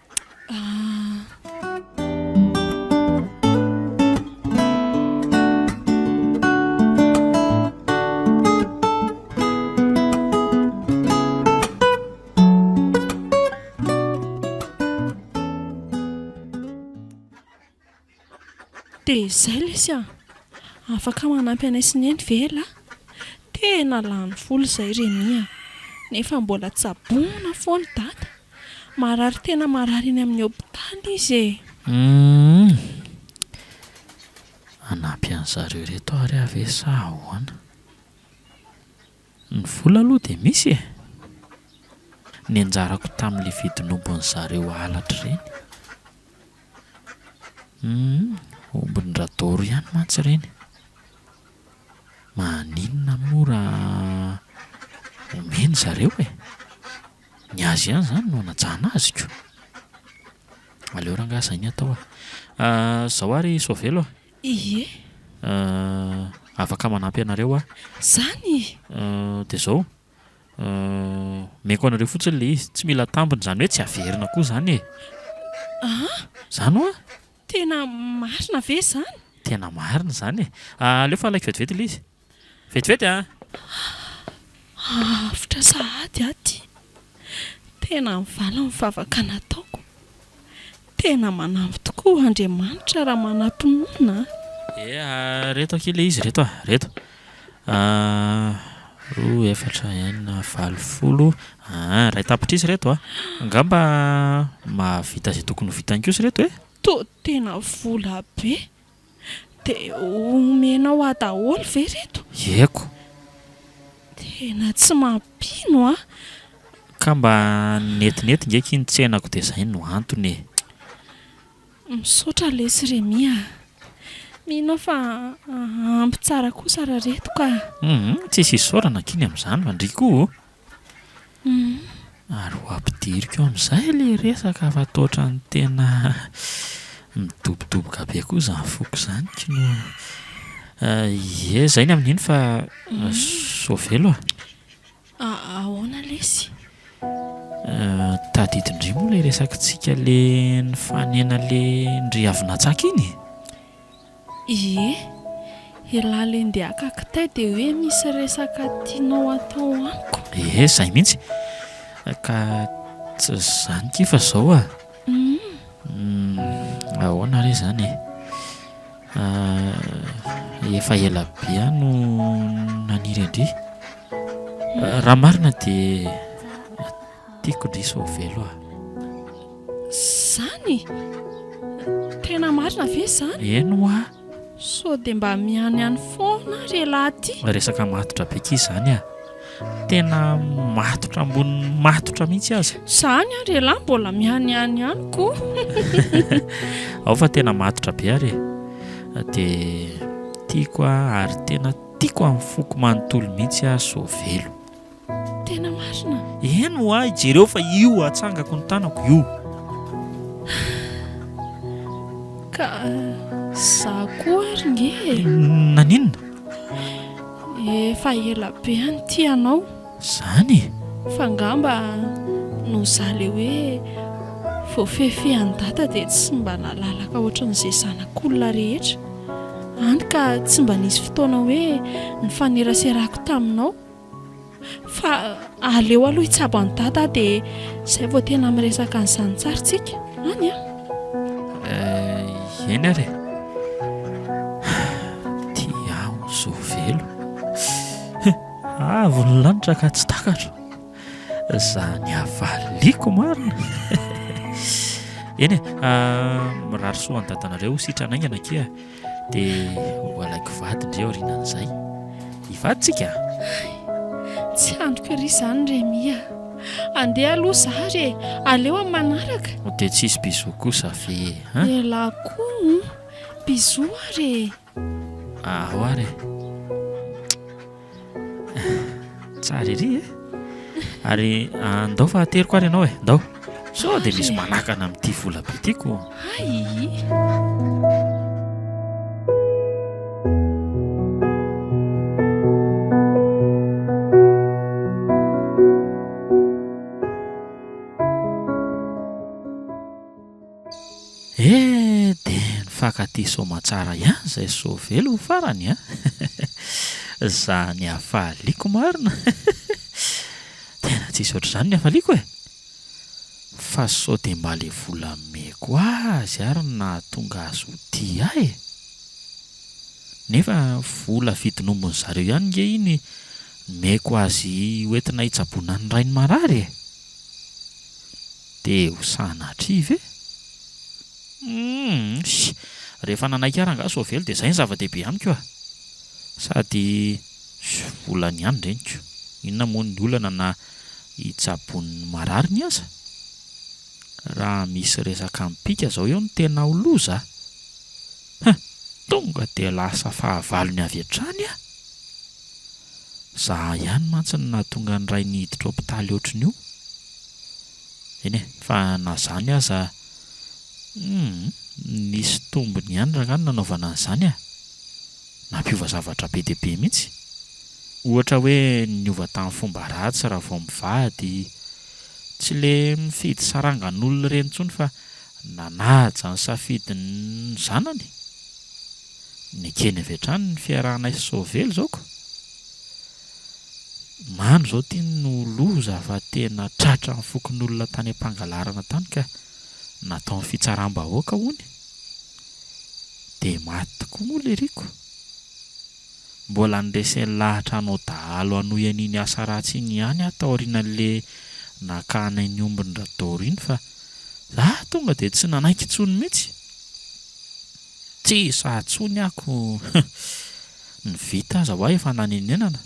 [SPEAKER 1] dia izay lesy afaka manampy anay sy neny vela tena lany folo izay Remy nefa mbola tsabona foana dada marary tena marary eny amin'ny hopitaly izy
[SPEAKER 2] anampy an'zareo reto ary ave sa ahoana ny vola aloha dia misy ny anjarako tamin'ilay vidinombony zareo halatra ireny ombony radoro ihany mantsy ireny maninona mora omeny zareo ny azy ihany zany no anajana azy ko. Aleo rangasa iny atao zao ary Sovelo
[SPEAKER 1] ie
[SPEAKER 2] afaka manampy anareo
[SPEAKER 1] zany
[SPEAKER 2] dia zao meko anareo fotsiny le izy tsy mila tambiny zany hoe tsy averina koa zany zany oa
[SPEAKER 1] tena marina ve zany
[SPEAKER 2] tena marina zany aleo fa alaiky vetivety le izy vetivety
[SPEAKER 1] avitra sahady aty tena mivala mivavaka nataoko tena manampy tokoa Andriamanitra raha manampinona
[SPEAKER 2] reto aky le izy reto reto 4 ray tapitra izy reto angamba mahavita zay tokony vitany kosa reto
[SPEAKER 1] to tena vola be dia omenao adaholo ve reto
[SPEAKER 2] eko
[SPEAKER 1] tena tsy mampino
[SPEAKER 2] ka mba netinety ngeky iny tsenako dia zay no antony
[SPEAKER 1] misaotra lesy Remia minao fa ampy tsara kosa raha reto ka
[SPEAKER 2] tsisy isaorana kiny amin'izany mandriko ary ho ampidiriko amin'izay le resaka fa toatra ny tena midobodoboka be koa zany foko zany kino zay ny amin'iny fa Sovelo
[SPEAKER 1] ahoana lesy
[SPEAKER 2] tadidindry moa le resakitsika le ny fanena le ndriavinatsaka iny
[SPEAKER 1] ie ilale ndeha akakitay dia hoe misy resaka tianao atao amiko
[SPEAKER 2] zay mihitsy ka tsy zany kifa zao ahoana re zany efa ela be no naniry andry raha marina dia tiako ndry Sovelo
[SPEAKER 1] zany tena marina ve zany
[SPEAKER 2] eno
[SPEAKER 1] so dia mba miany foana re lahy ty
[SPEAKER 2] resaka matotra be ky zany tena matotra ambony matotra mihitsy azy
[SPEAKER 1] zany re lahy mbola mianiany ihany koa
[SPEAKER 2] ao fa tena matotra be ary dia tiako ary tena tiako amin'ny foko manontolo mihitsy Sovelo
[SPEAKER 1] tena marina
[SPEAKER 2] eno ijereo fa io atsangako ny tanako io
[SPEAKER 1] ka za koa ary nge
[SPEAKER 2] naninona
[SPEAKER 1] efa ela be any tianao
[SPEAKER 2] zany
[SPEAKER 1] fa ngamba no za le hoe voafefe an-data dia tsy mba nalalaka ohatran'izay zanak'olona rehetra any ka tsy mba nisy fotoana hoe ny faneraserako taminao fa aleo aloha hitsabo an-data dia izay vao tena miresaka an'izany tsaritsika any
[SPEAKER 2] eny ary tiao Sovelo avy ny lanitra ka tsy takatra zany avaliko marina eny mirary soa ny dadanareo sitranaingana kia dia ho alaiko vady indreo aorianan'izay hivaditsika
[SPEAKER 1] tsy androko ry zany Remia andeha aloha za re aleo amin'ny manaraka
[SPEAKER 2] dia tsisy bizo kosa ve
[SPEAKER 1] ela koa bizo ary
[SPEAKER 2] ao ary tsara ery ary andao fa ateriko ary ianao ndao so dia misy manakana amin'ity vola be tiako dia nifankaty somatsara ihany zay Sovelo farany zany hafaliko marina tena tsisy ohatr' izany ny hafaliko fa sao dia mba le vola meko azy ary nahatonga azy ho tia nefa vola vidinombony zareo ihany nge iny meko azy hoentina hitsaboana ny rainy marary dia ho sanatry rehefa nanaiky ary anga Sovelo dia izay ny zava-dehibe amiko sady volany ihany reniko inona moa ny olana na hitsabon'ny marary ny aza raha misy resaka mipika zao eo ny tena ho loza tonga dia lasa fahavalony avy hatrany za ihany mantsy ny nahatonga ny ray niditra hopitaly ohatriny io eny e fa na zany aza nisy tombony ihany rangano nanaovana an'izany a nampiova zavatra be dia be mihitsy ohatra hoe niova tamin'ny fomba ratsy raha vao mivady tsy le mifidy sarangan'olona ireny intsony fa nanaja ny safidiny zanany ny keny avy hatrany ny fiarahanay sovely zaoko mano zao tia no loza fa tena tratra ny fokon'olona tany am-pangalarana tany ka natao ny fitsaram-bahoaka hony dia maty tokoa moa le riko mbola niresen lahatra anao dahalo anoy an'iny asa ratsy iny ihany atao aorian'le nakanay ny ombiny radoro iny fa za tonga dia tsy nanaiky intsony mihitsy tsy sahatsony ako ny vita aza ho aho efa nanenenana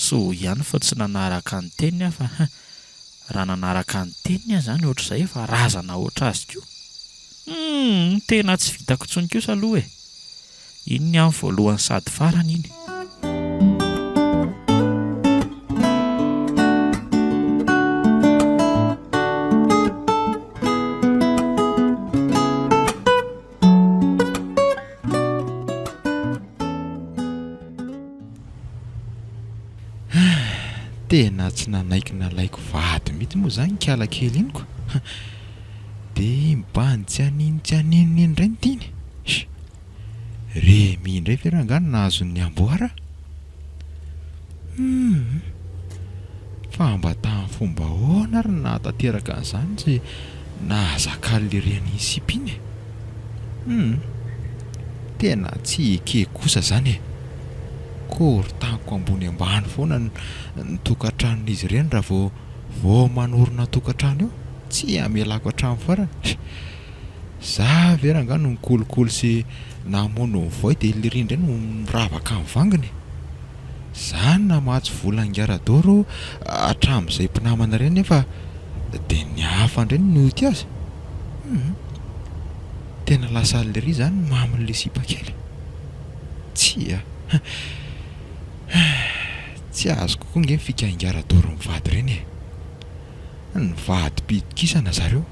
[SPEAKER 2] so ihany fa tsy nanaraka ny teniny aho fa raha nanaraka ny teniny aho zany ohatr'izay efa razana oatra azy koa tena tsy vitako intsony kosa aloha e iny amin'ny voalohany sady farany iny
[SPEAKER 6] tena tsy nanaiky nalaiko vady mihitsy moa zany kiala kely iny koa dia mbany tsy anininy indray ny tiany re mindray ferangano nahazon'ny amboara fa mba tamin'ny fomba hoana ary nahatanteraka an'izany tsy nahazakaly le reny isipiny tena tsy eke kosa zany e kory tanko ambony ambany foana ny tokantranon'izy ireny raha vao manorona tokantrano eo tsy amelako hatramo farany za verangano nikolokolo sy namono mivoay dia le rindray no miravaka amin'ny vanginy zany na mahatsy volangaradoro hatramin'izay mpinamana ireny nefa dia ny hafa indray no ity azy tena lasa lery zany mamin'le sipakely tsy tsy azo kokoa nge fikaingaradoro mivady ireny e ny vady pitokisana zareo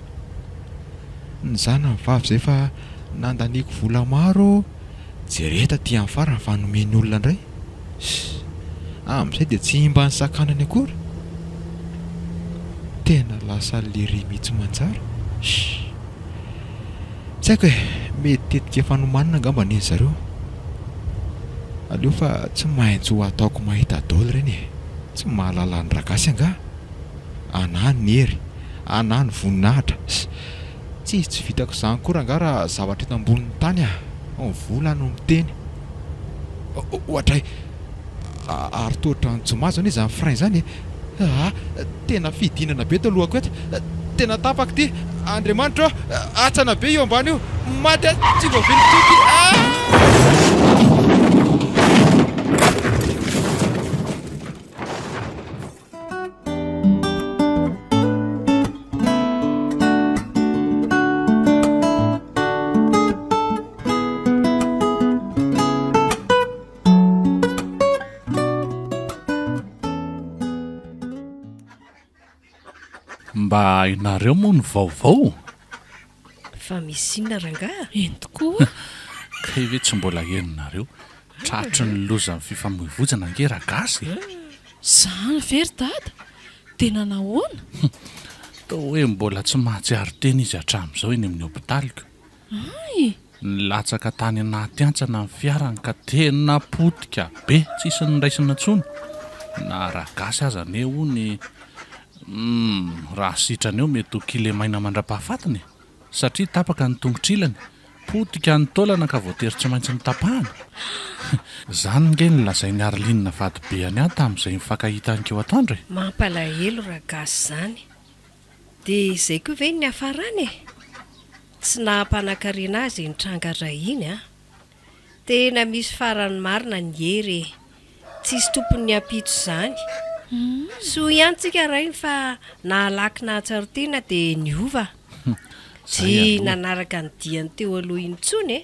[SPEAKER 6] ny zana mivavy izay fa nandaniako vola maro jereta ty amin'ny farany fa nomeny olona indray amin'izay dia tsy imba ny sakanany akory tena lasa lery mihitsy manjara tsy haiko e mety tetika efa nomanina angamba neny zareo aleo fa tsy maintsy ho ataoko mahita daoly ireny e tsy mahalala ny ragasy anga ana ny hery ana ny voninahitra tsy vitako izany koa raha raha zavatra eto ambonin'ny tany ny vola no miteny ohatray ary tohatra ny tsomazo anie izany frein izany tena fidinana be to alohako eto tena tapaka ty Andriamanitra atsana be eo ambany io maty tsy voavelotsoky
[SPEAKER 4] mba inareo moa ny vaovao
[SPEAKER 5] fa misy inona rangaha
[SPEAKER 1] eny tokoa
[SPEAKER 4] ka ve tsy mbola heninareo tratry ny loza ny fifamoivoizana nge ragasy
[SPEAKER 1] zany very dada tena nahoana
[SPEAKER 4] tao hoe mbola tsy mahatsiaro teny izy hatramin'izao eny amin'ny hopitaliko
[SPEAKER 1] ay
[SPEAKER 4] nilatsaka tany anaty antsana ny fiarany ka tena potika be tsisy ny raisina ntsony na ragasy aza ane hony raha sitrany eo mety ho kile maina mandra-pahafatiny satria tapaka ny tongotrilany potika ny taolana ka voatery tsy maintsy nitapahana zany nge nylazay ny Arlinina vadibeany ahy tamin'izay mifankahitankeo atandro
[SPEAKER 5] mampalahelo ragasy zany dia izay koa ve ny hafarany e tsy nahampanankarena azy nitranga rahiny tena misy farany marina ny hery tsisy tompony ampito izany so ihantsika rahiny fa nahalaky nahatsarotena dia niova tsy nanaraka ny diany teo aloha iny ntsony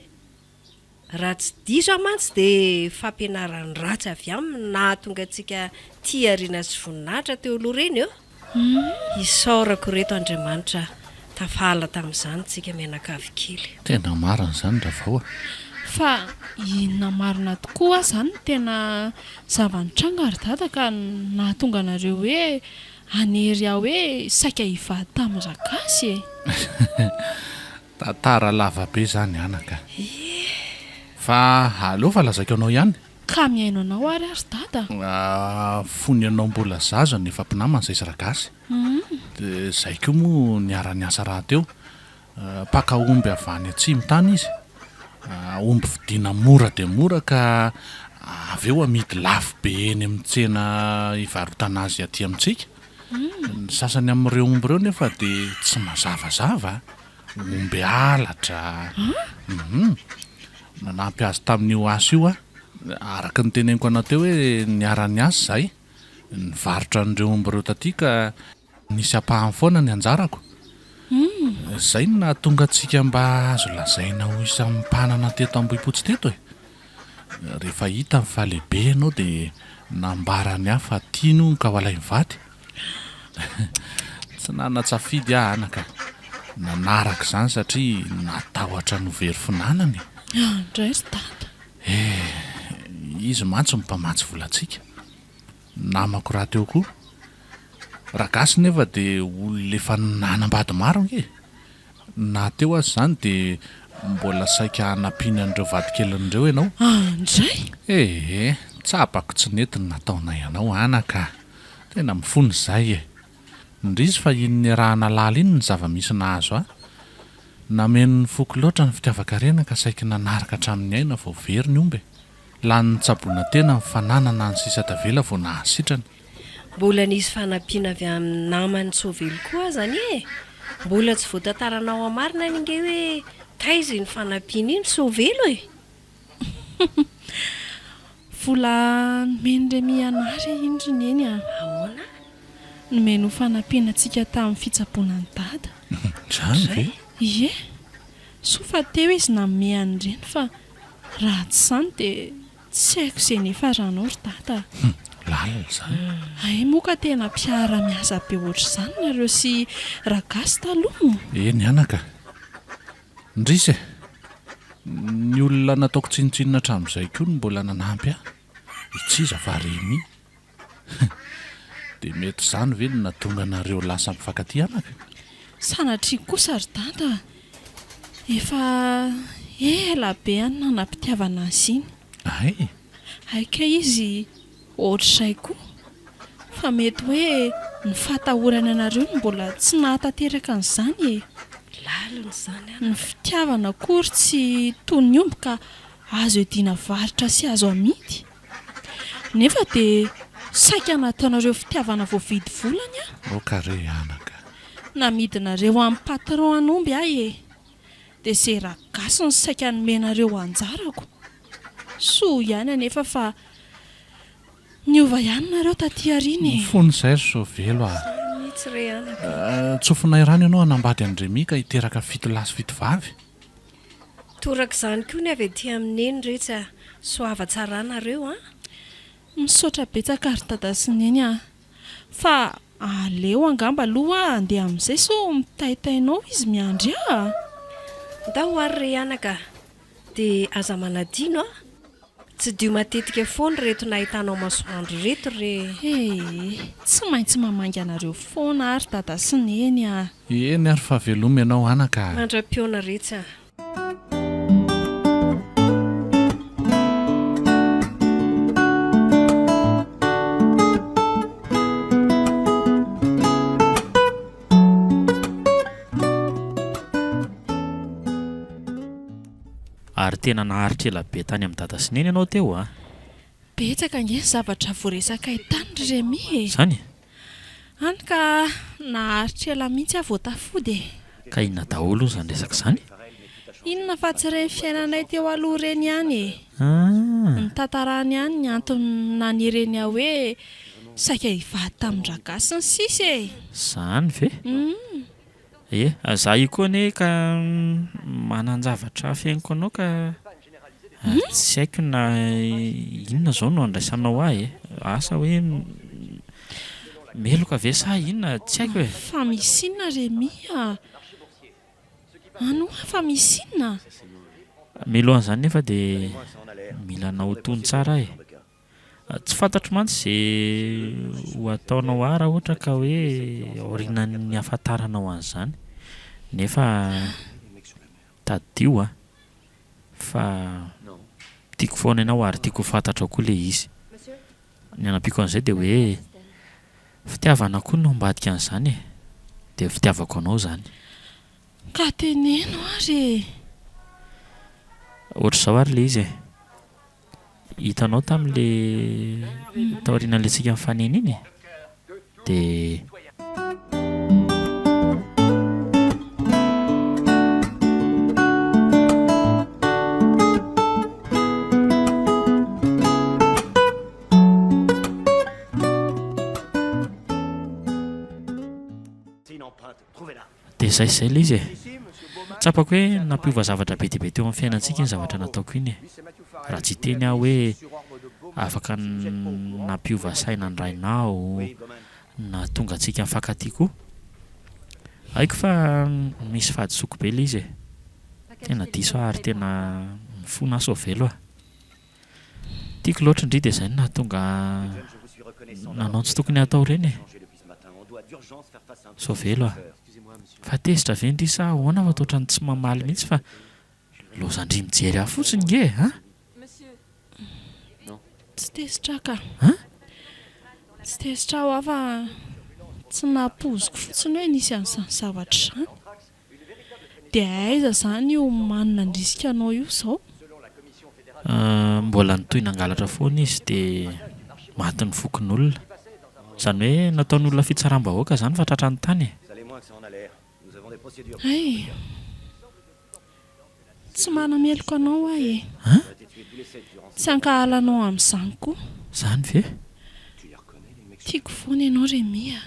[SPEAKER 5] raha tsy diso amantsy dia fampianarany ratsy avy aminy nahatonga antsika tia ariana sy voninahitra teo aloha ireny eo isaorako reto Andriamanitra tafahala tamin'izany tsika mianakavy kely.
[SPEAKER 4] Tena marina izany Ravaoa.
[SPEAKER 1] Fa inona marina tokoa zany no tena zava-nitranga ry dada ka nahatonga anareo hoe anery aho hoe saika hivady tamin'ny Rakasy e.
[SPEAKER 4] Tantara lava be zany anaka. Fa aleo fa lazaiko anao ihany.
[SPEAKER 1] Ka miaino anao ary dada.
[SPEAKER 4] Fony anao mbola zaza ny efa mpinamana izay Rasy. Dia izay koa moa niara-ny asa raha teo. Paka omby avy any atsimo tany izy. Omby vidiana mora dia mora ka avy eo amidy lafo be eny amin'ny tsena hivarotana azy aty amintsika. Ny sasany amin'ireo omby ireo nefa dia tsy mazavazava. Omby halatra. Nanampy azy tamin'io asa io araka ny teneniko anao teo hoe niara-ny asa izay. Nivarotra an'ireo omby ireo taty ka nisy apahany foana ny anjarako. Izay no nahatonga antsika mba azo lazaina ho isan'ny mpanana teto Ambohipotsy teto e. Rehefa hita ny fahalehibe ianao dia nambarany aho fa tiano ka ho alay mivady. Tsy nanatsafidy aho anaka. Nanaraka izany satria natahotra ny very finanany.
[SPEAKER 1] Indray ry dada.
[SPEAKER 4] Izy mantsy mpamatsy volantsika. Namako raha teo koa. Rakasy nefa dia olona efa nanambady maro nge. Na teo azy izany dia mbola saika hanampiana an'ireo vadikelin'ireo ianao.
[SPEAKER 1] Indray?
[SPEAKER 4] Tsapako tsy netiny nataonay ianao anaka. Tena mifony izay e. Ndrizy fa iny ny rahana lala iny ny zava-misy nahazo aho. Nameno ny foko loatra ny fitiavaka-rena ka saika nanaraka hatramin'ny aina vao very ny omby. Lany tsaboana tena mifananana ny sisa tavela vao nahasitrana.
[SPEAKER 5] Mbola nisy fanampiana avy amin'ny namany Soavelo koa zany e. Mbola tsy voatantaranao amarina ninge hoe taizy ny fanampiana iny Soavelo e.
[SPEAKER 1] Vola nomeny mianary indriny eny a.
[SPEAKER 5] Ahoana?
[SPEAKER 1] Nomeny ho fanampiana antsika tamin'ny fitsaboana ny dada.
[SPEAKER 4] Zany ve?
[SPEAKER 1] Ie. So fa teo izy namehany ireny fa raha tsy izany dia tsy haiko izay nefaranao ry dada.
[SPEAKER 4] Lalina izany.
[SPEAKER 1] Ay moka tena mpiara-miasa be ohatr'izany nareo sy Rakasy taloha.
[SPEAKER 4] Eny anaka. Ndrisy e. Ny olona nataoko tsinitsinina hatramin'izay koa no mbola nanampy aho. Itsiza fa Remy. Dia mety izany ve no nahatonga anareo lasa mifankatia anaka?
[SPEAKER 1] Sanatria kosa ry dada. Efa ela be any nanam-pitiavana azy iny.
[SPEAKER 4] Ay.
[SPEAKER 1] Aika izy ohatr'izay koa. Fa mety hoe ny fahatahorana anareo no mbola tsy nahatanteraka an'izany e.
[SPEAKER 5] Lalina izany a.
[SPEAKER 1] Ny fitiavana akory tsy toy ny omby ka azo ediana varotra sy azo amidy. Nefa dia saika nataonareo fitiavana voavidy volany a.
[SPEAKER 4] Kare anaka.
[SPEAKER 1] Namidinareo amin'ny patron an'omby ahy e. Dia izay Rakasy ny saika nomenareo anjarako. So ihany anefa fa niova ihany nareo taty ariny e.
[SPEAKER 4] Fony izay Soavelo a.
[SPEAKER 5] Mihitsy re anaka.
[SPEAKER 4] Tsofinay rano ianao hanambady an'i Remy ka hiteraka fito lahy sy fito vavy.
[SPEAKER 5] Toraka izany koa ny avy aty amin'ny eny rehetra soava tsara nareo a.
[SPEAKER 1] Misaotra betsaka ry dada sy neny a. Fa aleo angamba aloha andeha amin'izay so mitaitainao izy miandry a.
[SPEAKER 5] Ndao ary re anaka. Dia aza manadino a. Tsy dio matetika foana reto nahitanao masoandro reto re.
[SPEAKER 1] Tsy maintsy mamangy anareo foana ary dada sy neny a.
[SPEAKER 4] Eny ary fa velomy ianao anaka.
[SPEAKER 5] Mandram-piona rehetra.
[SPEAKER 2] Ary tena naharitra ela be tany amin'ny dada sy neny ianao teo a.
[SPEAKER 1] Betsaka nge zavatra voaresaka ahitany ry Remy e.
[SPEAKER 2] Zany?
[SPEAKER 1] Any ka naharitra ela mihitsy aho vao tafody e.
[SPEAKER 2] Ka inona daholo izany resaka izany?
[SPEAKER 1] Inona fa tsy ireny fiainanay teo aloha ireny ihany e. Ny tantarany ihany ny antony nanireny aho hoe saika hivady tamin'ny Rakasy ny sisa e.
[SPEAKER 2] Zany ve? Za io koa ane ka manan-javatra fiainiko anao ka tsy haiko na inona izao no andraisanao ahy e. Asa hoe meloka ve sa inona tsy haiko e.
[SPEAKER 1] Fa misy inona Remia? Fa misy inona?
[SPEAKER 2] Milohan'izany nefa dia mila nao tony tsara e. Tsy fantatro mantsy izay ho ataonao ara ohatra ka hoe aorinan'ny ahafantaranao an'izany. Nefa tadio fa tiako foana ianao ary tiako fantatra koa ilay izy. Ny anampiko an'izay dia hoe fitiavana koa no ambadika an'izany e. Dia fitiavako anao izany.
[SPEAKER 1] Ka teneno ary.
[SPEAKER 2] Ohatr'izao ary ilay izy e. Hitanao tamin'ilay taorian'ilay tsika mifanena iny dia izay ilay izy e. Tsapako hoe nampiova zavatra be dia be teo amin'ny fiainantsika ny zavatra nataoko iny e. Raha tsy teny aho hoe afaka nampiova saina ny rainao na tonga antsika mifankatia koa. Haiko fa misy fahadisoako be ilay izy e. Tena diso ary tena mifona aso velo ah. Tiako loatra indri dia izay no nahatonga nanao tsy tokony hatao ireny e. So velo ah. Fa tezitra ve indri sa ahoana fa toatra ny tsy mamaly mihitsy fa lozandry mijery aho fotsiny nge ha?
[SPEAKER 1] Tsy tezitra ka. Tsy tezitra aho fa tsy napoziko fotsiny hoe nisy an'izany zavatra izany. Dia aiza izany io manana ny risika anao io izao?
[SPEAKER 2] Mbola nitoy nangalatra foana izy dia maty ny fokon'olona. Izany hoe nataon'ny olona fitsaram-bahoaka izany fa tratra ny tany e.
[SPEAKER 1] Ay, tsy manameloko anao aho e. Tsy hankahalanao amin'izany koa.
[SPEAKER 2] Izany ve?
[SPEAKER 1] Tiako foana ianao Remia.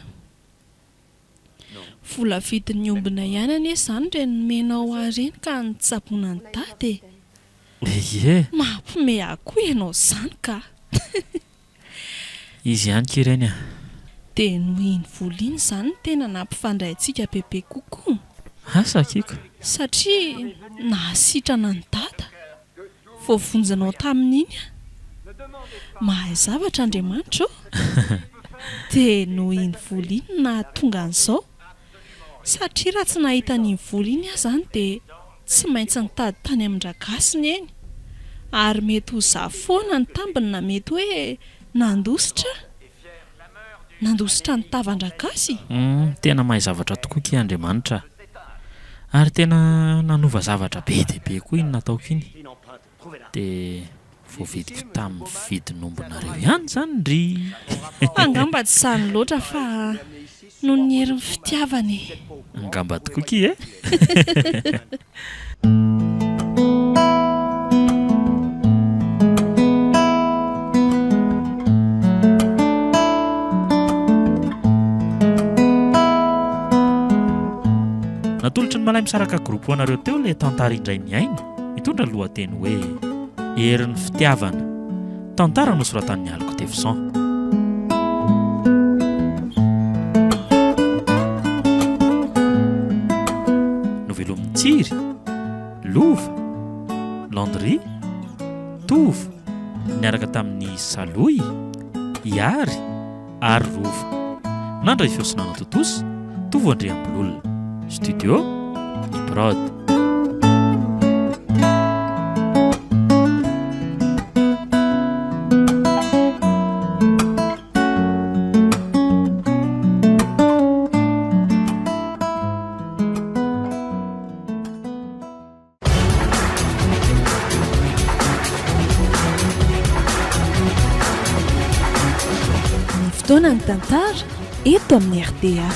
[SPEAKER 1] Vola vidin'ny ombina ihany anie izany re nomenao areny ka nitsaboana ny dady e.
[SPEAKER 2] Ie.
[SPEAKER 1] Mampime akoho ianao izany ka.
[SPEAKER 2] Izy ihany kireny ah.
[SPEAKER 1] Dia noho iny vola iny izany tena nampifandray antsika bebe kokoa.
[SPEAKER 2] Asa kiko.
[SPEAKER 1] Satria nahasitrana ny dada. Voavonjanao tamin'iny ah. Mahay zavatra Andriamanitra ô. Dia noho iny vola iny nahatonga an'izao. Satria raha tsy nahita n'iny vola iny aho izany dia tsy maintsy nitady tany amin-dragasiny eny. Ary mety ho za foana ny tambiny na mety hoe nandositra ny tavan-dragasy.
[SPEAKER 2] Tena mahay zavatra tokoa ki Andriamanitra. Ary tena nanova zavatra be dia be koa iny nataoko iny. Dia voavidiko tamin'ny vidin'ombinareo ihany izany ry.
[SPEAKER 1] Angamba tsy izany loatra fa noho ny herin'ny fitiavany.
[SPEAKER 2] Angamba tokoa ki e. Natolotry ny malay misaraka groupe anareo teo ilay tantara indray miaina mitondra lohateny hoe herin'ny fitiavana. Tantara nosoratan'ny Aliko Tevison. Novelomin'ny Tsiry, Lova, Landry, Tovo, niaraka tamin'ny Saloy, Iary ary Rova. Nandray feosinana totosa, Tovo Andriambololona. Studio Iprod.
[SPEAKER 1] Fotoana ny tantara eto amin'ny RDA.